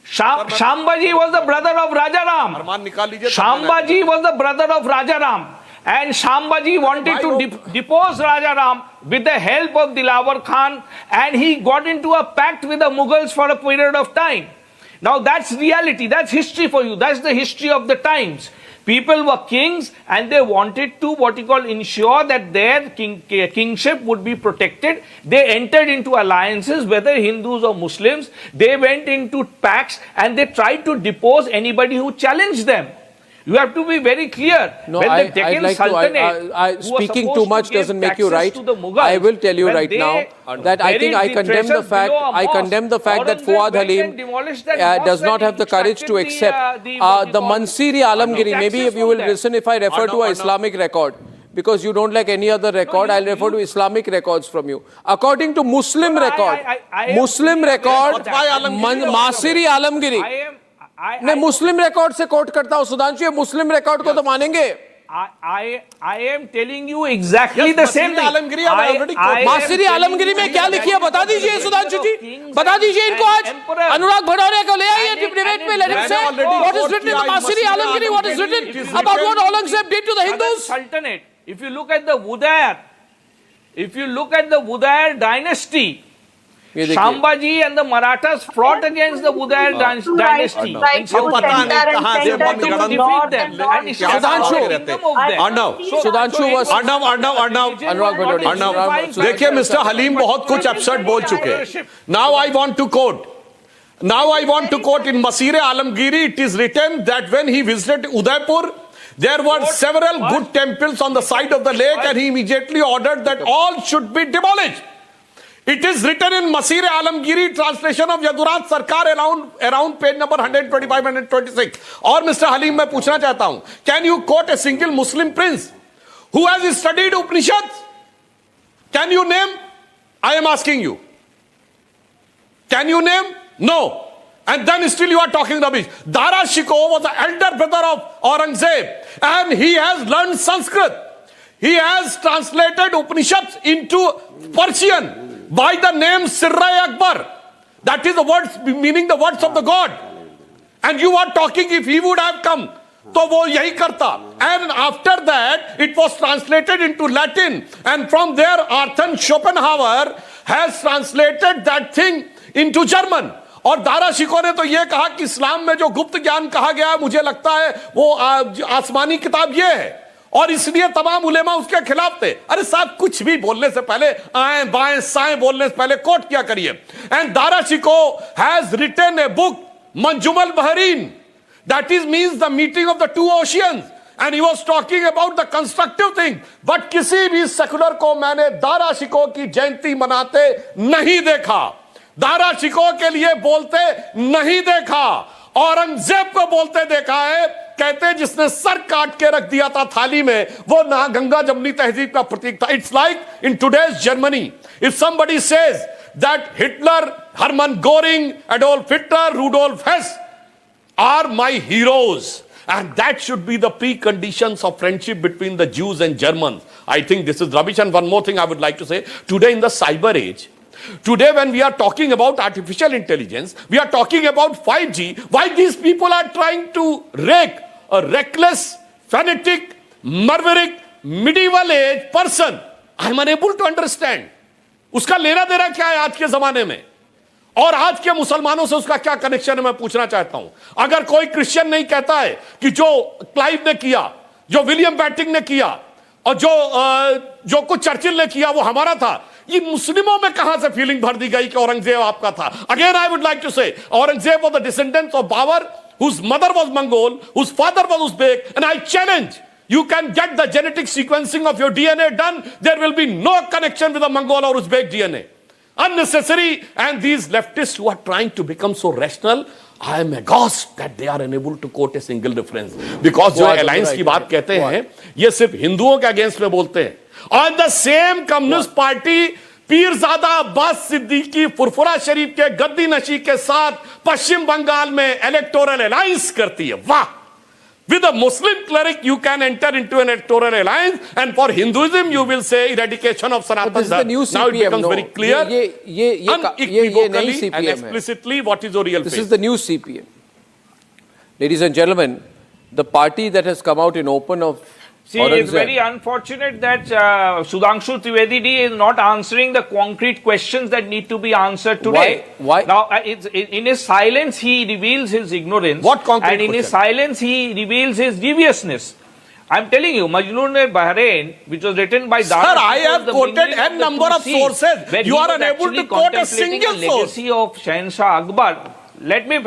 Speaker 5: Shambhaji was the brother of Rajaram.
Speaker 3: फरमान निकाल लीजिए.
Speaker 5: Shambhaji was the brother of Rajaram. And Shambhaji wanted to depose Rajaram with the help of Dilawar Khan, and he got into a pact with the Mughals for a period of time. Now that's reality, that's history for you, that's the history of the times. People were kings and they wanted to ensure that their kingship would be protected. They entered into alliances, whether Hindus or Muslims. They went into pacts and they tried to depose anybody who challenged them. You have to be very clear.
Speaker 1: No,
Speaker 5: when the
Speaker 1: I'd
Speaker 5: Deccan
Speaker 1: like to.
Speaker 5: Sultanate, who was
Speaker 1: Speaking
Speaker 5: supposed
Speaker 1: too
Speaker 5: to
Speaker 1: much
Speaker 5: give
Speaker 1: doesn't make you
Speaker 5: taxes
Speaker 1: right.
Speaker 5: to the Mughals,
Speaker 1: I will tell you
Speaker 5: when
Speaker 1: right
Speaker 5: they
Speaker 1: now that I think I
Speaker 5: buried the
Speaker 1: condemn the
Speaker 5: treasures
Speaker 1: fact.
Speaker 5: below a
Speaker 1: I
Speaker 5: mosque,
Speaker 1: condemn the fact that
Speaker 5: Aurangzeb
Speaker 1: Fuad
Speaker 5: went
Speaker 1: Halim
Speaker 5: and demolished that mosque
Speaker 1: does not
Speaker 5: and
Speaker 1: have the courage to
Speaker 5: extracted
Speaker 1: accept the
Speaker 5: call-
Speaker 1: Mansiri Alamgiri. Maybe if you will listen, if I refer to an Islamic record. Because you don't like any other record, I'll refer to Islamic records from you. According to Muslim record,
Speaker 5: I am
Speaker 1: Muslim
Speaker 5: clear
Speaker 1: record,
Speaker 5: about that.
Speaker 1: Masiri Alamgiri. मैं मुस्लिम record से coat करता हूं सुधांशु, ये मुस्लिम record को तो मानेंगे.
Speaker 5: I am telling you exactly the same thing.
Speaker 3: Alamgiri, I already quoted.
Speaker 1: मासिरी Alamgiri में क्या लिखी है बता दीजिए सुधांशु जी, बता दीजिए इनको आज. अनुराग भदौरिया को ले आइए डिबेट में, let him say what is written in the Masiri Alamgiri, what is written about what Aurangzeb did to the Hindus.
Speaker 5: Sultanate. If you look at the Wudayar dynasty, Shambhaji and the Marathas fought against the Wudayar dynasty.
Speaker 4: Right,
Speaker 3: अब पता नहीं कहाँ से
Speaker 5: want to
Speaker 3: bomb
Speaker 5: defeat them. And
Speaker 1: Sudhanshu.
Speaker 5: kingdom of them.
Speaker 3: Arnav.
Speaker 1: Sudanshu was
Speaker 3: Arnav.
Speaker 1: Anurag Bhadauria.
Speaker 3: Arnav, देखिए mister haleem बहुत कुछ absurd बोल चुके हैं. Now I want to quote in Masir Alamgiri, it is written that when he visited Udaipur, there were several good temples on the side of the lake and he immediately ordered that all should be demolished. It is written in Masir Alamgiri translation of Yaduraj Sarkar around page number 125 and 126. और Mr. Halim मैं पूछना चाहता हूं, can you quote a single Muslim prince who has studied Upanishads? Can you name? I am asking you. Can you name? No. And then still you are talking rubbish. Dara Shikoh was the elder brother of Aurangzeb and he has learned Sanskrit. He has translated Upanishads into Persian by the name Sirra Akbar. That is the words, meaning the words of the God. And you are talking if he would have come, तो वो यही करता. And after that, it was translated into Latin. And from there, Arthur Schopenhauer has translated that thing into German. और दारा शिकोह ने तो ये कहा कि इस्लाम में जो गुप्त ज्ञान कहा गया है, मुझे लगता है वो आसमानी किताब ये है. और इसलिए तमाम उलेमा उसके खिलाफ थे. अरे साहब, कुछ भी बोलने से पहले आएं बाएं साएं बोलने से पहले कोट किया करिए. And Dara Shikoh has written a book Majmaul Bahrain, that is means the meeting of the two oceans, and he was talking about the constructive thing. But किसी भी सेकुलर को मैंने दारा शिकोह की जयंती मनाते नहीं देखा, दारा शिकोह के लिए बोलते नहीं देखा. औरंगजेब को बोलते देखा है. कहते जिसने सर काट के रख दिया था थाली में, वो ना गंगा जमनी तहजीब का प्रतीक था. It's like in today's Germany, if somebody says that Hitler, Hermann Goering, Adolf Hitler, Rudolf Hess are my heroes, and that should be the preconditions of friendship between the Jews and Germans. I think this is rubbish. And one more thing I would like to say, today in the cyber age, today when we are talking about artificial intelligence, we are talking about 5G, why these people are trying to rake a reckless, fanatic, maverick, medieval age person. I am unable to understand. उसका लेना देना क्या है आज के जमाने में, और आज के मुसलमानों से उसका क्या कनेक्शन है, मैं पूछना चाहता हूं. अगर कोई क्रिश्चियन नहीं कहता है कि जो क्लाइव ने किया, जो विलियम बैटिंग ने किया, और जो जो कुछ चर्चिल ने किया वो हमारा था, ये मुस्लिमों में कहां से फीलिंग भर दी गई कि औरंगजेब आपका था? Again I would like to say Aurangzeb was the descendant of Babur, whose mother was Mongol, whose father was Uzbek, and I challenge, you can get the genetic sequencing of your DNA done, there will be no connection with the Mongol or Uzbek DNA. Unnecessary. And these leftists who are trying to become so rational, I am aghast that they are unable to quote a single reference. Because जो alliance की बात कहते हैं, ये सिर्फ हिंदुओं के against में बोलते हैं. On the same Communist Party, Pirzada Abbas Siddiqui Furfura शरीफ के गद्दी नशी के साथ पश्चिम बंगाल में इलेक्टोरल अलायंस करती है. वाह! With a Muslim cleric, you can enter into an electoral alliance, and for Hinduism, you will say eradication of Sanatan
Speaker 1: This is the new
Speaker 3: Dharma. Now it
Speaker 1: CPM,
Speaker 3: becomes
Speaker 1: no.
Speaker 3: very clear,
Speaker 1: ये
Speaker 3: unequivocally
Speaker 1: नई CPM
Speaker 3: and
Speaker 1: है.
Speaker 3: explicitly what is your real
Speaker 1: This
Speaker 3: face.
Speaker 1: is the new CPM. Ladies and gentlemen, the party that has come out in open of
Speaker 5: See, it's very unfortunate that Sudhanshu Trivedi ji is not answering the concrete questions that need to be answered today.
Speaker 1: Why?
Speaker 5: Now, in his silence, he reveals his ignorance.
Speaker 3: What concrete
Speaker 5: And in his
Speaker 3: question?
Speaker 5: silence, he reveals his deviousness. I'm telling you, Majnoon-e-Bahrain, which was written by Dara.
Speaker 3: Sir, I
Speaker 5: Shikoh,
Speaker 3: have
Speaker 5: the
Speaker 3: quoted
Speaker 5: meaning
Speaker 3: n
Speaker 5: of the
Speaker 3: number
Speaker 5: two
Speaker 3: of
Speaker 5: Cs,
Speaker 3: sources.
Speaker 5: when
Speaker 3: You
Speaker 5: he
Speaker 3: are
Speaker 5: was
Speaker 3: unable
Speaker 5: actually
Speaker 3: to quote a
Speaker 5: contemplating
Speaker 3: single source.
Speaker 5: legacy of Shahenshah Akbar. Let me,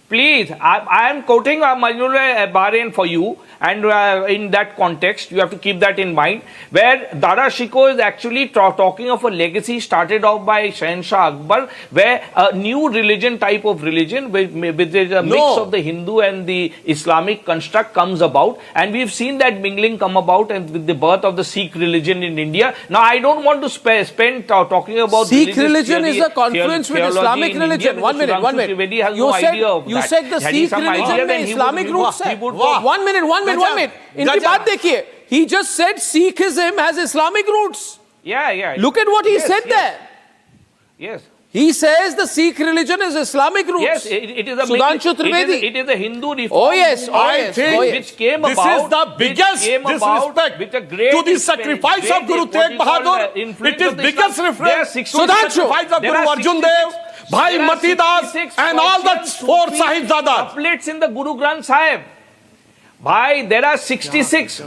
Speaker 5: please, I am quoting Majnoon-e-Bahrain for you, and in that context, you have to keep that in mind, where Dara Shikoh is actually talking of a legacy started off by Shahenshah Akbar, where a new religion, type of religion, with a mix of the Hindu and the Islamic construct comes about, and we've seen that mingling come about, and with the birth of the Sikh religion in India. Now, I don't want to spend talking about
Speaker 1: Sikh religion is a confluence with Islamic religion. 1 minute, 1 minute. You said the Sikh religion में Islamic roots है. 1 minute. इनकी बात देखिए. He just said Sikhism has Islamic roots.
Speaker 5: Yeah.
Speaker 1: Look at what he said there.
Speaker 5: Yes.
Speaker 1: He says the Sikh religion is Islamic roots.
Speaker 5: Yes, it is a
Speaker 1: Sudhanshu Trivedi.
Speaker 5: It is a Hindu reform.
Speaker 1: Oh yes.
Speaker 3: I think
Speaker 5: which came
Speaker 3: this
Speaker 5: about.
Speaker 3: is the biggest disrespect
Speaker 5: with a great
Speaker 3: to the sacrifice of Guru Tegh Bahadur. It is biggest reference to the sacrifice of Guru Arjun Dev, Bhai Mati Das, and all the four Sahibzadas.
Speaker 5: Couplets in the Guru Granth Sahib. Bhai, there are 66.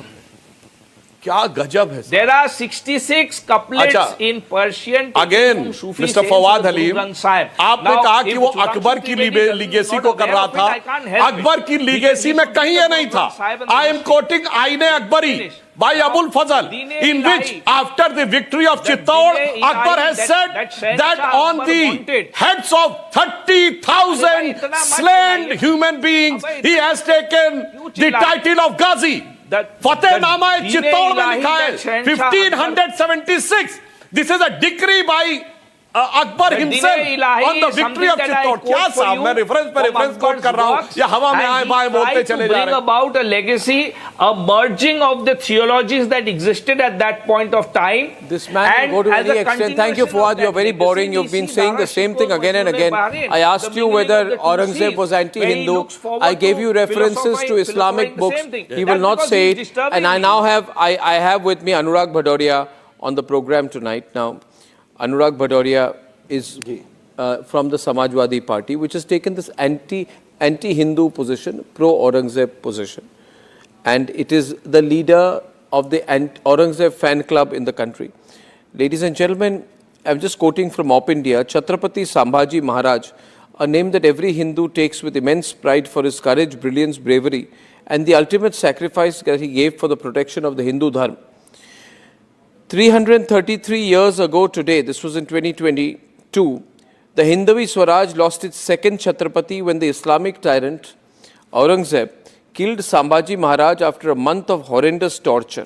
Speaker 3: क्या गजब है.
Speaker 5: There are 66 couplets in Persian.
Speaker 3: Again, Mr. Fawad Halim, आपने कहा कि वो अकबर की legacy को कर रहा था. अकबर की लीगेसी में कहीं ये नहीं था. I am quoting Aine Akbari by Abul Fazal, in which after the victory of Chittor, Akbar has said that on the heads of 30,000 slain human beings, he has taken the title of Ghazi. फतेहनामा Chittor में लिखा है 1576. This is a decree by Akbar himself on the victory of Chittor. क्या साहब, मैं reference पे reference coat कर रहा हूँ, या हवा में आए बाएं बोलते चले जा रहे हैं.
Speaker 5: About a legacy, a merging of the theologies that existed at that point of time.
Speaker 1: This man will go to any extent. Thank you, Fuad. You're very boring. You've been saying the same thing again and again. I asked you whether Aurangzeb was anti-Hindu. I gave you references to Islamic books. He will not say it. And I now have with me Anurag Bhadoria on the program tonight. Now, Anurag Bhadoria is from the Samajwadi Party, which has taken this anti-Hindu position, pro-Aurangzeb position. And it is the leader of the Aurangzeb fan club in the country. Ladies and gentlemen, I'm just quoting from Op India, Chhatrapati Sambhaji Maharaj, a name that every Hindu takes with immense pride for his courage, brilliance, bravery, and the ultimate sacrifice that he gave for the protection of the Hindu Dharma. 333 years ago today, this was in 2022, the Hindavi Swaraj lost its second Chhatrapati when the Islamic tyrant Aurangzeb killed Sambhaji Maharaj after a month of horrendous torture.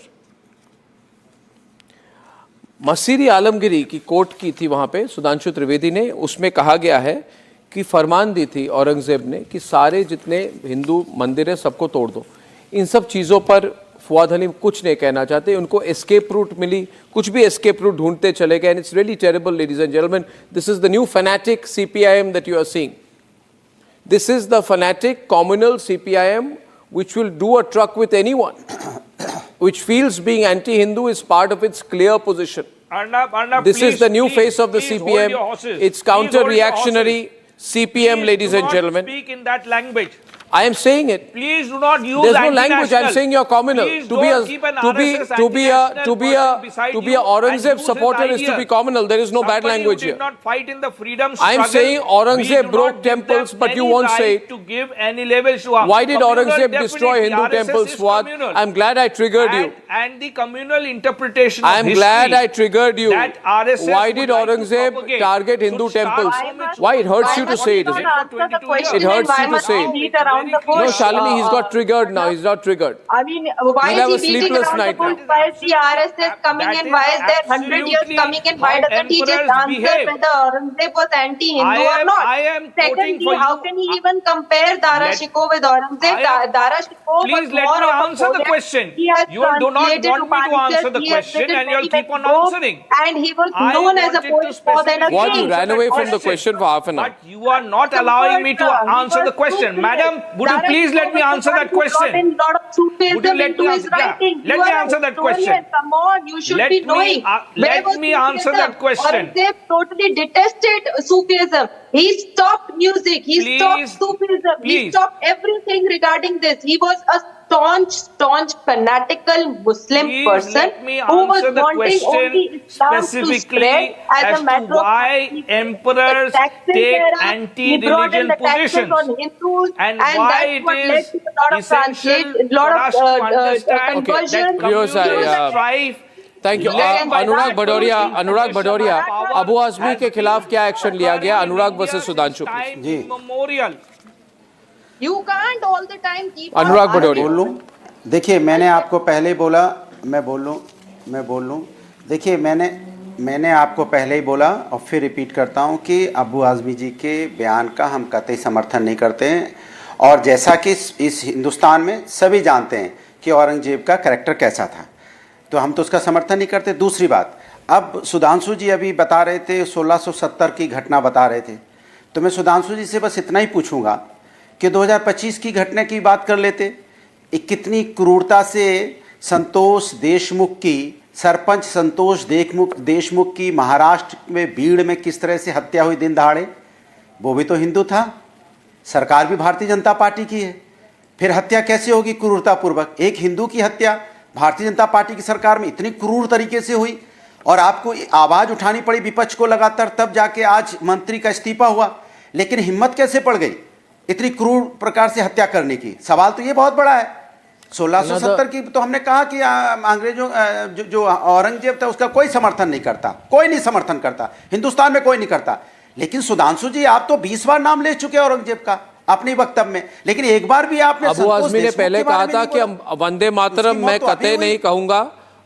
Speaker 1: मसीरी Alamgiri की court की थी वहाँ पे सुधांशु त्रिवेदी ने, उसमें कहा गया है कि फरमान दी थी औरंगजेब ने कि सारे जितने हिंदू मंदिर है सबको तोड़ दो. इन सब चीज़ों पर फुआद हलीम कुछ नहीं कहना चाहते. उनको एस्केप रूट मिली, कुछ भी एस्केप रूट ढूंढते चले गए. And it's really terrible, ladies and gentleman. This is the new fanatic CPIM that you are seeing. This is the fanatic communal CPIM which will do a truck with anyone, which feels being anti-Hindu is part of its clear position.
Speaker 5: Arnab,
Speaker 1: This is the new face of the CPM. It's counter-reactionary CPM, ladies and gentlemen.
Speaker 5: Speak in that language.
Speaker 1: I am saying it.
Speaker 5: Please do not use
Speaker 1: There's no language. I'm
Speaker 5: anti-national.
Speaker 1: saying you're communal.
Speaker 5: Please
Speaker 1: To be a
Speaker 5: don't keep an RSS anti-national person beside
Speaker 1: to be
Speaker 5: you
Speaker 1: a Aurangzeb
Speaker 5: and use
Speaker 1: supporter
Speaker 5: his
Speaker 1: is to be
Speaker 5: ideas.
Speaker 1: communal. There is no bad
Speaker 5: Somebody
Speaker 1: language
Speaker 5: who
Speaker 1: here.
Speaker 5: did not fight in the freedom
Speaker 1: I am
Speaker 5: struggle.
Speaker 1: saying Aurangzeb
Speaker 5: we do
Speaker 1: broke
Speaker 5: not give them
Speaker 1: temples, but you
Speaker 5: any
Speaker 1: won't
Speaker 5: right
Speaker 1: say it.
Speaker 5: to give any levels to harm.
Speaker 1: Why did
Speaker 5: Communal,
Speaker 1: Aurangzeb destroy
Speaker 5: definitely.
Speaker 1: Hindu
Speaker 5: RSS
Speaker 1: temples,
Speaker 5: is
Speaker 1: Fuad?
Speaker 5: communal.
Speaker 1: I'm glad I triggered you.
Speaker 5: And the communal interpretation of
Speaker 1: I am
Speaker 5: history
Speaker 1: glad I triggered you.
Speaker 5: that RSS
Speaker 1: Why
Speaker 5: would
Speaker 1: did
Speaker 5: like to
Speaker 1: Aurangzeb
Speaker 5: propagate
Speaker 1: target Hindu
Speaker 5: should start
Speaker 1: temples?
Speaker 5: from its
Speaker 1: Why it hurts you to
Speaker 4: must
Speaker 1: say
Speaker 4: we
Speaker 1: it,
Speaker 4: not
Speaker 1: isn't it?
Speaker 4: answer the question
Speaker 1: It hurts
Speaker 4: and why
Speaker 1: you to
Speaker 4: must
Speaker 1: say
Speaker 4: we
Speaker 1: it.
Speaker 4: beat around the
Speaker 5: No,
Speaker 1: No,
Speaker 4: bush?
Speaker 1: Shalini, he's got triggered now. He's not triggered.
Speaker 4: I mean, why
Speaker 1: You'll have
Speaker 4: is
Speaker 1: a
Speaker 4: he beating
Speaker 1: sleepless
Speaker 4: around the
Speaker 1: night
Speaker 4: bush?
Speaker 1: now.
Speaker 4: Why is the RSS coming
Speaker 5: That
Speaker 4: in?
Speaker 5: is
Speaker 4: Why is there 100 years
Speaker 5: absolutely
Speaker 4: coming in? Why
Speaker 5: how
Speaker 4: doesn't he just
Speaker 5: emperors
Speaker 4: answer
Speaker 5: behave.
Speaker 4: whether Aurangzeb was anti-Hindu
Speaker 5: I
Speaker 4: or
Speaker 5: am-
Speaker 4: not?
Speaker 5: I am quoting
Speaker 4: Secondly,
Speaker 5: for
Speaker 4: how
Speaker 5: you-
Speaker 4: can he even compare Dara
Speaker 5: Let-
Speaker 4: Shikoh with Aurangzeb?
Speaker 5: I am-
Speaker 4: Dara Shikoh was
Speaker 5: Please let
Speaker 4: more
Speaker 5: me
Speaker 4: of a
Speaker 5: answer the
Speaker 4: poet.
Speaker 5: question.
Speaker 4: He has
Speaker 5: You do not
Speaker 4: translated
Speaker 5: want me to
Speaker 4: Upanishads,
Speaker 5: answer the
Speaker 4: he has
Speaker 5: question
Speaker 4: written
Speaker 5: and you'll
Speaker 4: very
Speaker 5: keep on
Speaker 4: many books,
Speaker 5: answering.
Speaker 4: and he was
Speaker 5: I
Speaker 4: known as a
Speaker 5: wanted to
Speaker 4: poet more than a
Speaker 5: specifically
Speaker 1: What,
Speaker 4: king.
Speaker 1: you ran away from the
Speaker 5: question.
Speaker 1: question for half an hour?
Speaker 5: But you are not allowing me to answer the question. Madam, would you please let me answer that question? Would you let me answer? Yeah. Let me answer that question.
Speaker 4: Come on, you should
Speaker 5: Let
Speaker 4: be
Speaker 5: me,
Speaker 4: knowing.
Speaker 5: let
Speaker 4: Where was
Speaker 5: me answer that
Speaker 4: Sufism?
Speaker 5: question.
Speaker 4: Aurangzeb totally detested Sufism. He stopped music. He
Speaker 5: Please,
Speaker 4: stopped Sufism. He
Speaker 5: please.
Speaker 4: stopped everything regarding this. He was a staunch, fanatical Muslim
Speaker 5: Please
Speaker 4: person
Speaker 5: let me
Speaker 4: who was
Speaker 5: answer the
Speaker 4: wanting only
Speaker 5: question
Speaker 4: Islam to
Speaker 5: specifically
Speaker 4: spread as
Speaker 5: as
Speaker 4: a
Speaker 5: to
Speaker 4: matter of
Speaker 5: why
Speaker 4: fact.
Speaker 5: emperors
Speaker 4: The taxes
Speaker 5: take
Speaker 4: era, he brought in
Speaker 5: anti-religion
Speaker 4: the taxes
Speaker 5: positions.
Speaker 4: on Hindus,
Speaker 5: And why
Speaker 4: that's
Speaker 5: it
Speaker 4: what led
Speaker 5: is
Speaker 4: to a lot of
Speaker 5: essential
Speaker 4: lot
Speaker 5: for
Speaker 4: of
Speaker 5: us to understand
Speaker 4: conversion.
Speaker 5: that
Speaker 1: Viewers,
Speaker 5: communal
Speaker 1: I,
Speaker 5: strife.
Speaker 1: Thank you.
Speaker 5: led by
Speaker 1: Anurag
Speaker 5: that
Speaker 1: Bhadoria,
Speaker 5: power
Speaker 1: Abu Azmi के खिलाफ क्या action लिया गया?
Speaker 5: occurring in
Speaker 1: Anurag
Speaker 5: India
Speaker 1: versus
Speaker 5: since
Speaker 1: Sudhanshu.
Speaker 5: time
Speaker 6: ji.
Speaker 5: immemorial.
Speaker 4: You can't all the time keep
Speaker 1: Anurag
Speaker 4: on
Speaker 1: Bhadauria.
Speaker 6: बोल लूँ? देखिए मैंने आपको पहले ही बोला, मैं बोल लूँ. देखिए मैंने आपको पहले ही बोला और फिर रिपीट करता हूँ कि अबू आज़मी जी के बयान का हम कतई समर्थन नहीं करते हैं. और जैसा कि इस हिंदुस्तान में सभी जानते हैं कि औरंगजेब का कैरेक्टर कैसा था, तो हम तो उसका समर्थन नहीं करते. दूसरी बात, अब सुधांशु जी अभी बता रहे थे 1670 की घटना बता रहे थे, तो मैं सुधांशु जी से बस इतना ही पूछूंगा कि 2025 की घटना की बात कर लेते. कितनी क्रूरता से संतोष देशमुख की, सरपंच संतोष देशमुख की महाराष्ट्र में भीड़ में किस तरह से हत्या हुई दिन दहाड़े. वो भी तो हिंदू था, सरकार भी भारतीय जनता पार्टी की है, फिर हत्या कैसे होगी क्रूरतापूर्वक? एक हिंदू की हत्या भारतीय जनता पार्टी की सरकार में इतनी क्रूर तरीके से हुई और आपको आवाज़ उठानी पड़ी विपक्ष को लगातार, तब जाके आज मंत्री का इस्तीफा हुआ. लेकिन हिम्मत कैसे पड़ गई इतनी क्रूर प्रकार से हत्या करने की? सवाल तो ये बहुत बड़ा है. 1670 की तो हमने कहा कि अंग्रेजों जो औरंगजेब था उसका कोई समर्थन नहीं करता, कोई नहीं समर्थन करता, हिंदुस्तान में कोई नहीं करता. लेकिन सुधांशु जी आप तो 20 बार नाम ले चुके हैं औरंगजेब का अपने वक्तव्य में, लेकिन एक बार भी आपने
Speaker 1: अबू आज़मी ने पहले कहा था कि वंदे मातरम मैं कतई नहीं कहूंगा,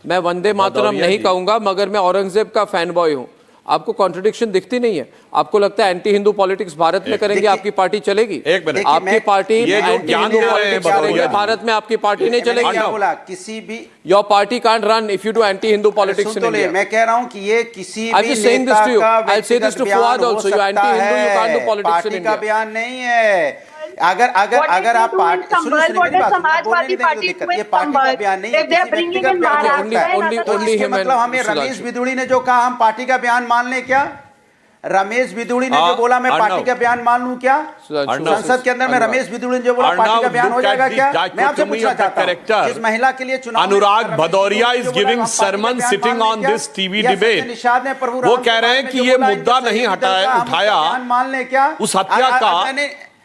Speaker 1: मैं वंदे मातरम नहीं कहूंगा, मगर मैं औरंगजेब का फैन बॉय हूं. आपको कॉन्ट्रडिक्शन दिखती नहीं है? आपको लगता है एंटी हिंदू पॉलिटिक्स भारत में करेंगे आपकी पार्टी चलेगी?
Speaker 3: एक मिनट.
Speaker 1: आपकी पार्टी
Speaker 3: ये जो
Speaker 1: एंटी
Speaker 3: ज्ञान
Speaker 1: हिंदू
Speaker 3: दे रहे हैं
Speaker 1: पॉलिटिक्स
Speaker 3: भदौरिया
Speaker 1: करेगी,
Speaker 3: जी.
Speaker 1: भारत में आपकी पार्टी नहीं चलेगी.
Speaker 6: क्या बोला? किसी भी
Speaker 1: your party can't run if you do anti Hindu politics in India.
Speaker 6: मैं कह रहा हूं कि ये किसी
Speaker 1: I'm
Speaker 6: भी
Speaker 1: just saying this
Speaker 6: नेता
Speaker 1: to you.
Speaker 6: का
Speaker 1: I'll say this to
Speaker 6: व्यक्तिगत
Speaker 1: Fuad
Speaker 6: बयान हो
Speaker 1: also. You're
Speaker 6: सकता
Speaker 1: anti-Hindu, you can't do
Speaker 6: है,
Speaker 1: politics in
Speaker 6: पार्टी का
Speaker 1: India.
Speaker 6: बयान नहीं है. अगर आप पार्टी
Speaker 4: समाजवादी पार्टी
Speaker 6: ये पार्टी का बयान नहीं है, किसी व्यक्तिगत बयान हो सकता है. तो
Speaker 1: only
Speaker 6: इसके
Speaker 1: him and
Speaker 6: मतलब हमें रमेश
Speaker 1: Sudhanshu.
Speaker 6: बिदुड़ी ने जो कहा हम पार्टी का बयान मान लें क्या? रमेश बिदुड़ी ने जो बोला मैं पार्टी का बयान मान लूं क्या? संसद के अंदर में रमेश बिदुड़ी ने जो बोला पार्टी का बयान हो जाएगा क्या? मैं आपसे पूछना चाहता हूं, जिस महिला के लिए चुनाव
Speaker 3: अनुराग Bhadauria is giving sermon sitting on this TV debate. वो कह रहे हैं कि ये मुद्दा नहीं उठाया
Speaker 6: मान लें क्या
Speaker 3: उस हत्या का.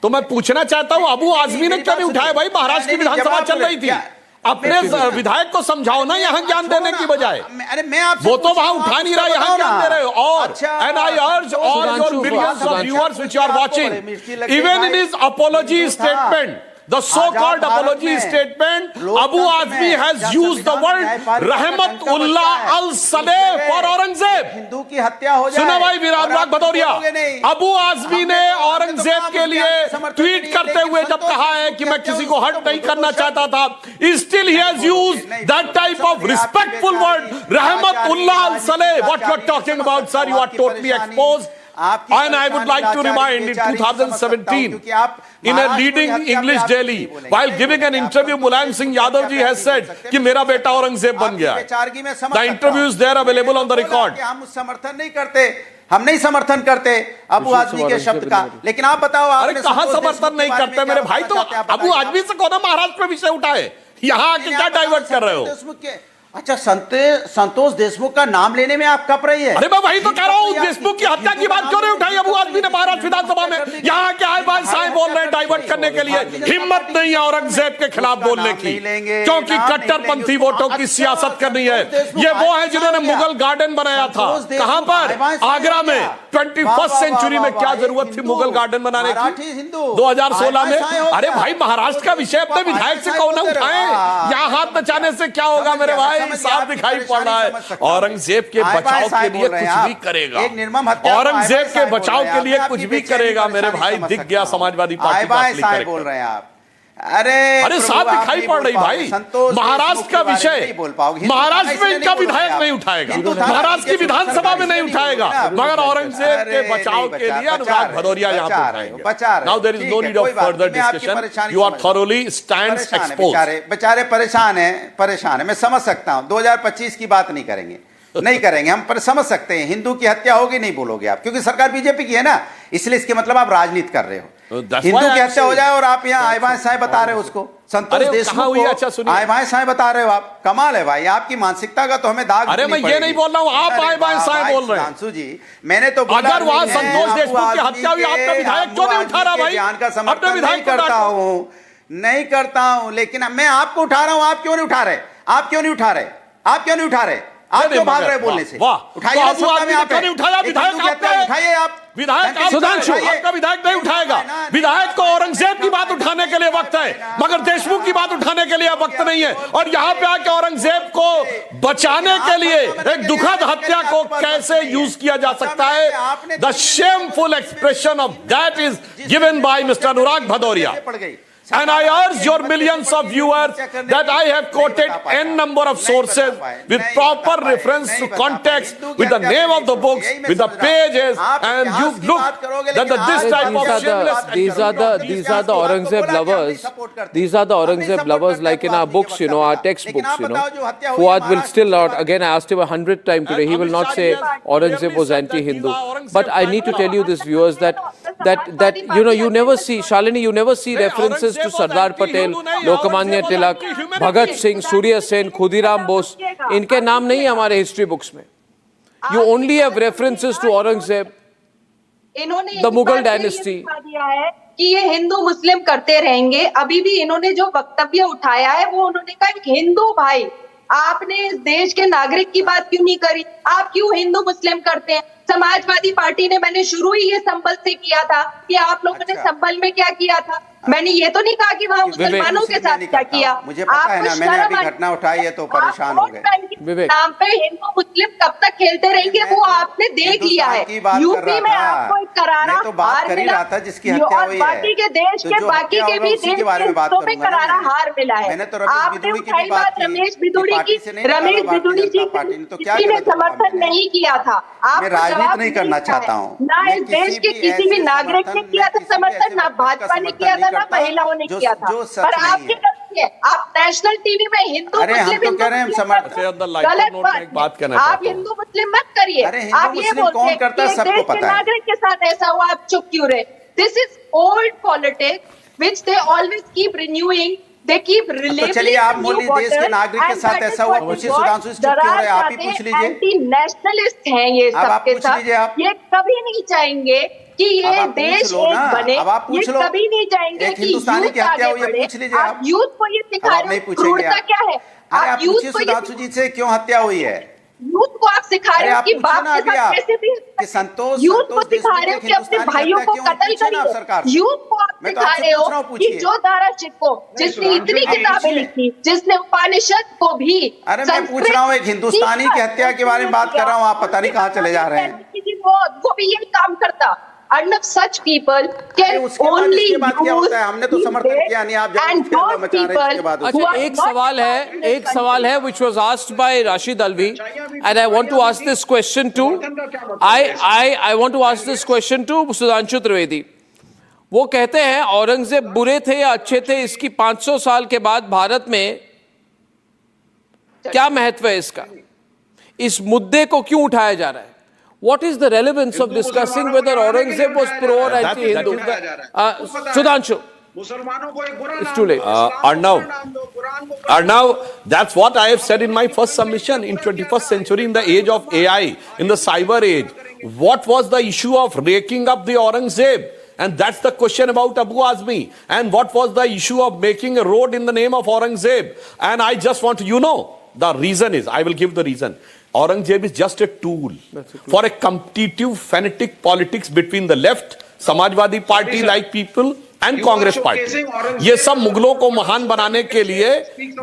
Speaker 3: तो मैं पूछना चाहता हूं अबू आज़मी ने क्यों नहीं उठाया? भाई महाराष्ट्र की विधानसभा चल रही थी, अपने विधायक को समझाओ ना यहाँ ज्ञान देने की बजाय.
Speaker 6: अरे मैं आपसे
Speaker 3: वो तो वहां उठा नहीं रहा, यहाँ ज्ञान दे रहे हो. और and I urge all your millions of viewers which are watching, even in his apology statement, the so-called apology statement, Abu Azmi has used the word Rahmatullah al-Saleh for Aurangzeb.
Speaker 6: Hindu की हत्या हो जाए.
Speaker 3: सुना भाई अनुराग भदौरिया, अबू आज़मी ने औरंगजेब के लिए ट्वीट करते हुए जब कहा है कि मैं किसी को हर्ट नहीं करना चाहता था, still he has used that type of respectful word Rahmatullah al-Saleh. What you are talking about, sir? You are totally exposed. And I would like to remind, in 2017, in a leading English daily, while giving an interview, Mulayam Singh Yadav ji has said कि मेरा बेटा औरंगजेब बन गया. The interview is there available on the record.
Speaker 6: हम समर्थन नहीं करते, हम नहीं समर्थन करते अबू आजमी के शब्द का, लेकिन आप बताओ
Speaker 3: अरे
Speaker 6: आपने
Speaker 3: कहां
Speaker 6: संतोष
Speaker 3: समर्थन
Speaker 6: देशमुख
Speaker 3: नहीं
Speaker 6: के बारे में
Speaker 3: करते
Speaker 6: क्या
Speaker 3: मेरे भाई? तो
Speaker 6: बताना चाहते हैं, आप
Speaker 3: अबू
Speaker 6: बताइए।
Speaker 3: आजमी से कौन महाराष्ट्र में विषय उठाए? यहां आके क्या डाइवर्ट कर रहे हो?
Speaker 6: देशमुख के अच्छा संतोष देशमुख का नाम लेने में आप कप रही है।
Speaker 3: अरे मैं वही तो कह रहा हूँ, देशमुख की हत्या की बात क्यों नहीं उठाई अबू आजमी ने महाराष्ट्र विधानसभा में? यहाँ के आए बाय साए बोल रहे हैं डाइवर्ट करने के लिए। हिम्मत नहीं है औरंगजेब के खिलाफ बोलने की, क्योंकि कट्टरपंथी वोटों की सियासत करनी है। ये वो है जिन्होंने मुगल गार्डन बनाया था। कहां पर? आगरा में। 21st सेंचुरी में क्या जरूरत थी मुगल गार्डन बनाने की 2016 में? अरे भाई महाराष्ट्र का विषय अपने विधायक से कौन उठाए? यहाँ हाथ बचाने से क्या होगा मेरे भाई? साफ दिखाई पड़ रहा है औरंगजेब के बचाव के लिए कुछ भी करेगा। औरंगजेब के बचाव के लिए कुछ भी करेगा मेरे भाई। दिख गया समाजवादी पार्टी का
Speaker 6: बोल रहे हैं आप।
Speaker 3: अरे साफ दिखाई पड़ रही भाई। महाराष्ट्र का विषय महाराष्ट्र में इनका विधायक नहीं उठाएगा, महाराष्ट्र की विधानसभा में नहीं उठाएगा, मगर औरंगजेब के बचाव के लिए अनुराग भदौरिया यहाँ पे उठाएंगे। Now there is no need of further discussion, you are thoroughly stands exposed.
Speaker 6: बेचारे परेशान है, मैं समझ सकता हूँ। 2025 की बात नहीं करेंगे हम, पर समझ सकते हैं। हिंदू की हत्या होगी नहीं बोलोगे आप, क्योंकि सरकार बीजेपी की है ना, इसलिए इसके मतलब आप राजनीति कर रहे हो। हिंदू की हत्या हो जाए और आप यहाँ आए बाएं साएं बता रहे हो उसको। संतोष देशमुख को आए बाएं साएं बता रहे हो आप। कमाल है भाई आपकी मानसिकता का, तो हमें दाग।
Speaker 3: अरे मैं ये नहीं बोल रहा हूँ, आप आए बाएं साएं बोल रहे हैं।
Speaker 6: सुधांशु जी मैंने तो
Speaker 3: अगर वहां संतोष देशमुख की हत्या हुई, आपका विधायक क्यों नहीं उठा रहा भाई? अपने विधायक
Speaker 6: नहीं करता हूं, लेकिन मैं आपको उठा रहा हूं। आप क्यों नहीं उठा रहे? आप क्यों नहीं उठा रहे? आप क्यों भाग रहे बोलने से? उठाइए, उठाइए आप।
Speaker 3: विधायक सुधांशु आपका विधायक नहीं उठाएगा। विधायक को औरंगजेब की बात उठाने के लिए वक्त है, मगर देशमुख की बात उठाने के लिए वक्त नहीं है। और यहाँ पे आके औरंगजेब को बचाने के लिए एक दुखद हत्या को कैसे यूज किया जा सकता है? The shameful expression of that is given by mister Anurag Bhadauria. And I urge your millions of viewers that I have quoted n number of sources with proper reference to context, with the name of the books, with the pages, and you look that this type of shameless.
Speaker 1: These are the Aurangzeb lovers. These are the Aurangzeb lovers, like in our books, you know, our textbooks, you know. Fuad will still not. Again, I asked him 100 times today. He will not say Aurangzeb was anti-Hindu. But I need to tell you this, viewers, that you know, you never see, Shalini, you never see references to Sardar Patel, Lokmanya Tilak, Bhagat Singh, Surya Sen, Khudiram Bose, इनके नाम नहीं है हमारे history books में. You only have references to Aurangzeb, the Mughal dynasty.
Speaker 4: दिया है कि ये हिंदू मुस्लिम करते रहेंगे. अभी भी इन्होंने जो वक्तव्य उठाया है वो उन्होंने कहा कि हिंदू भाई, आपने इस देश के नागरिक की बात क्यों नहीं करी? आप क्यों हिंदू मुस्लिम करते हैं? समाजवादी पार्टी ने, मैंने शुरू ही ये संबल से किया था कि आप लोगों ने संबल में क्या किया था. मैंने ये तो नहीं कहा कि वहां मुसलमानों के साथ क्या किया.
Speaker 6: मुझे पता है ना, मैंने अभी घटना उठाई है तो परेशान हो गए.
Speaker 4: नाम पे हिंदू मुस्लिम कब तक खेलते रहेंगे वो आपने देख लिया है. यूपी में आपको एक करारा हार मिला,
Speaker 6: जिसकी हत्या हुई है.
Speaker 4: बाकी के देश के बाकी के भी देश के हिस्सों में करारा हार मिला है. आपने उठाई बात रमेश बिदुड़ी की. रमेश बिदुड़ी जी किसी ने समर्थन नहीं किया था. आप
Speaker 6: राजनीति नहीं करना चाहता हूँ
Speaker 4: ना. इस देश के किसी भी नागरिक ने किया था समर्थन, ना भाजपा ने किया था, ना महिलाओं ने किया था. पर आपकी गलती है, आप नेशनल टीवी में हिंदू मुस्लिम
Speaker 3: बात करना.
Speaker 4: आप हिंदू मुस्लिम मत करिए. आप ये बोलते हैं कि देश के नागरिक के साथ ऐसा हुआ, आप चुप क्यों रहे? This is old politics which they always keep renewing. They keep relating.
Speaker 6: चलिए आप बोलिए, देश के नागरिक के साथ ऐसा हुआ, पूछिए सुधांशु से क्यों रहे? आप ही पूछ लीजिए.
Speaker 4: एंटी नेशनलिस्ट हैं ये सबके साथ. ये कभी नहीं चाहेंगे कि ये देश एक बने. ये कभी नहीं चाहेंगे कि यूथ आगे बढ़े. आप यूथ को ये सिखा रहे हो क्रूरता क्या है.
Speaker 6: आप यूथ को सुधांशु जी से क्यों हत्या हुई है?
Speaker 4: यूथ को आप सिखा रहे हो कि बाप के साथ कैसे भी. यूथ को सिखा रहे हो कि अपने भाइयों को कत्ल करिए. यूथ को आप सिखा रहे हो कि जो दारा चिको, जिसने इतनी किताबें लिखी, जिसने उपनिषद को भी.
Speaker 6: अरे मैं पूछ रहा हूँ, एक हिंदुस्तानी की हत्या के बारे में बात कर रहा हूँ, आप पता नहीं कहाँ चले जा रहे हैं.
Speaker 4: वो भी यही काम करता. And such people can only use
Speaker 6: हमने तो समर्थन किया नहीं. आप
Speaker 4: and those people.
Speaker 1: अच्छा, एक सवाल है which was asked by Rashid Alvi, and I want to ask this question to I want to ask this question to Sudhanshu Trivedi. वो कहते हैं औरंगजेब बुरे थे या अच्छे थे, इसकी 500 साल के बाद भारत में क्या महत्व है इसका? इस मुद्दे को क्यों उठाया जा रहा है? What is the relevance of discussing whether Aurangzeb was pro or
Speaker 3: that
Speaker 1: anti-Hindu?
Speaker 3: is
Speaker 1: Sudhanshu,
Speaker 2: मुसलमानों को एक बुरा
Speaker 1: it's
Speaker 2: नाम
Speaker 1: too late.
Speaker 2: दो, इस्लाम को
Speaker 3: Arnav.
Speaker 2: बुरा नाम दो, कुरान को बुरा
Speaker 3: Now, that's what I have said in my first submission. In 21st century, in the age of AI, in the cyber age, what was the issue of raking up the Aurangzeb? And that's the question about Abu Azmi. And what was the issue of making a road in the name of Aurangzeb? And I just want to, the reason is, I will give the reason. Aurangzeb is just a tool for a competitive, fanatic politics between the left, Samajwadi Party like people, and Congress Party. ये सब मुगलों को महान बनाने के लिए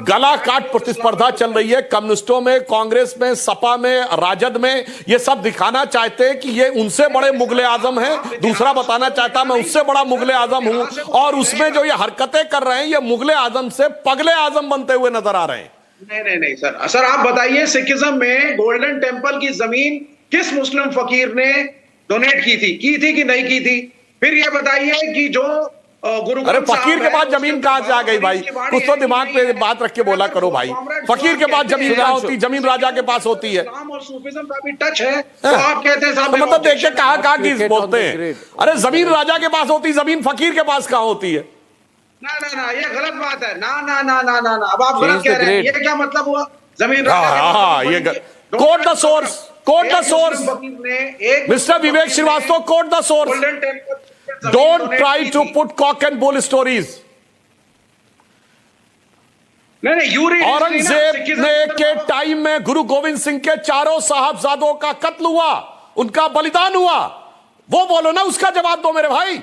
Speaker 3: गला काट प्रतिस्पर्धा चल रही है कम्युनिस्टों में, कांग्रेस में, सपा में, राजद में. ये सब दिखाना चाहते हैं कि ये उनसे बड़े मुगले आजम हैं. दूसरा बताना चाहता मैं उससे बड़ा मुगले आजम हूं. और उसमें जो ये हरकतें कर रहे हैं, ये मुगले आजम से पगले आजम बनते हुए नजर आ रहे हैं.
Speaker 2: नहीं सर आप बताइए, सिखिज्म में गोल्डन टेंपल की जमीन किस मुस्लिम फकीर ने डोनेट की थी कि नहीं की थी? फिर ये बताइए कि जो
Speaker 3: अरे फकीर के पास जमीन कहां से आ गई भाई? कुछ तो दिमाग पे बात रख के बोला करो भाई. फकीर के पास जमीन कहां होती? जमीन राजा के पास होती है.
Speaker 2: इस्लाम और सूफीज्म का भी टच है, तो आप कहते हैं साहब
Speaker 3: मतलब देखिए कहां की बोलते हैं. अरे जमीन राजा के पास होती, जमीन फकीर के पास कहां होती है?
Speaker 2: ना ये गलत बात है. ना अब आप गलत कह रहे हैं. ये क्या मतलब हुआ? जमीन
Speaker 3: ये quote the source mister Vivek Shrivastava, quote the source. Don't try to put cock and bull stories. Aurangzeb के टाइम में गुरु गोविंद सिंह के 4 साहबजादों का कत्ल हुआ, उनका बलिदान हुआ. वो बोलो ना, उसका जवाब दो मेरे भाई.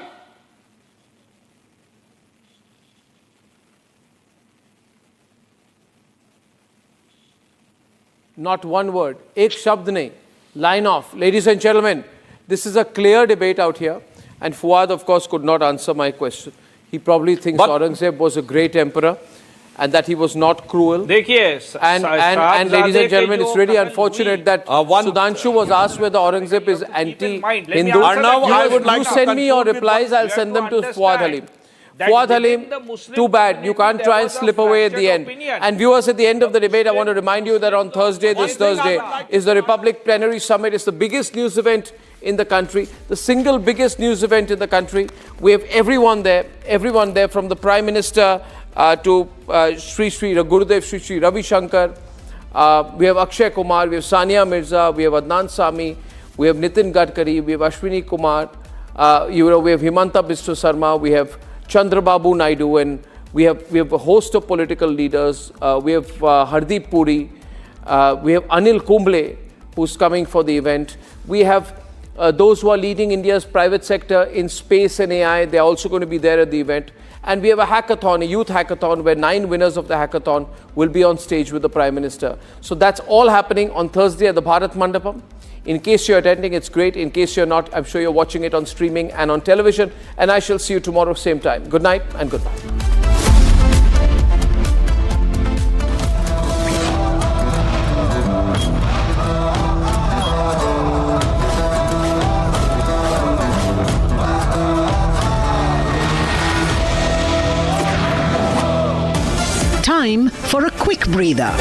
Speaker 1: Not one word. एक शब्द नहीं. Line off. Ladies and gentlemen, this is a clear debate out here. And Fuad, of course, could not answer my question. He probably thinks Aurangzeb was a great emperor and that he was not cruel. And ladies and gentlemen, it's really unfortunate that Sudhanshu was asked whether Aurangzeb is anti-Hindu.
Speaker 3: Arnav, I would like
Speaker 1: you
Speaker 3: to
Speaker 1: send me your replies, I'll send them to Fuad Halim. Fuad Halim, too bad. You can't try and slip away at the end. And viewers, at the end of the debate, I want to remind you that on Thursday, this Thursday, is the Republic Plenary Summit. It's the biggest news event in the country, the single biggest news event in the country. We have everyone there from the Prime Minister to Sri Gurudev Sri Ravi Shankar. We have Akshay Kumar, we have Sania Mirza, we have Adnan Sami, we have Nitin Gadkari, we have Ashwini Kumar, we have Himanta Biswa Sarma, we have Chandrababu Naidu, and we have a host of political leaders. We have Hardeep Puri, we have Anil Kumble, who's coming for the event. We have those who are leading India's private sector in space and AI. They're also going to be there at the event. And we have a hackathon, a youth hackathon, where 9 winners of the hackathon will be on stage with the Prime Minister. So that's all happening on Thursday at the Bharat Mandapam. In case you're attending, it's great. In case you're not, I'm sure you're watching it on streaming and on television. And I shall see you tomorrow, same time. Good night and goodbye.
Speaker 7: Time for a quick breather.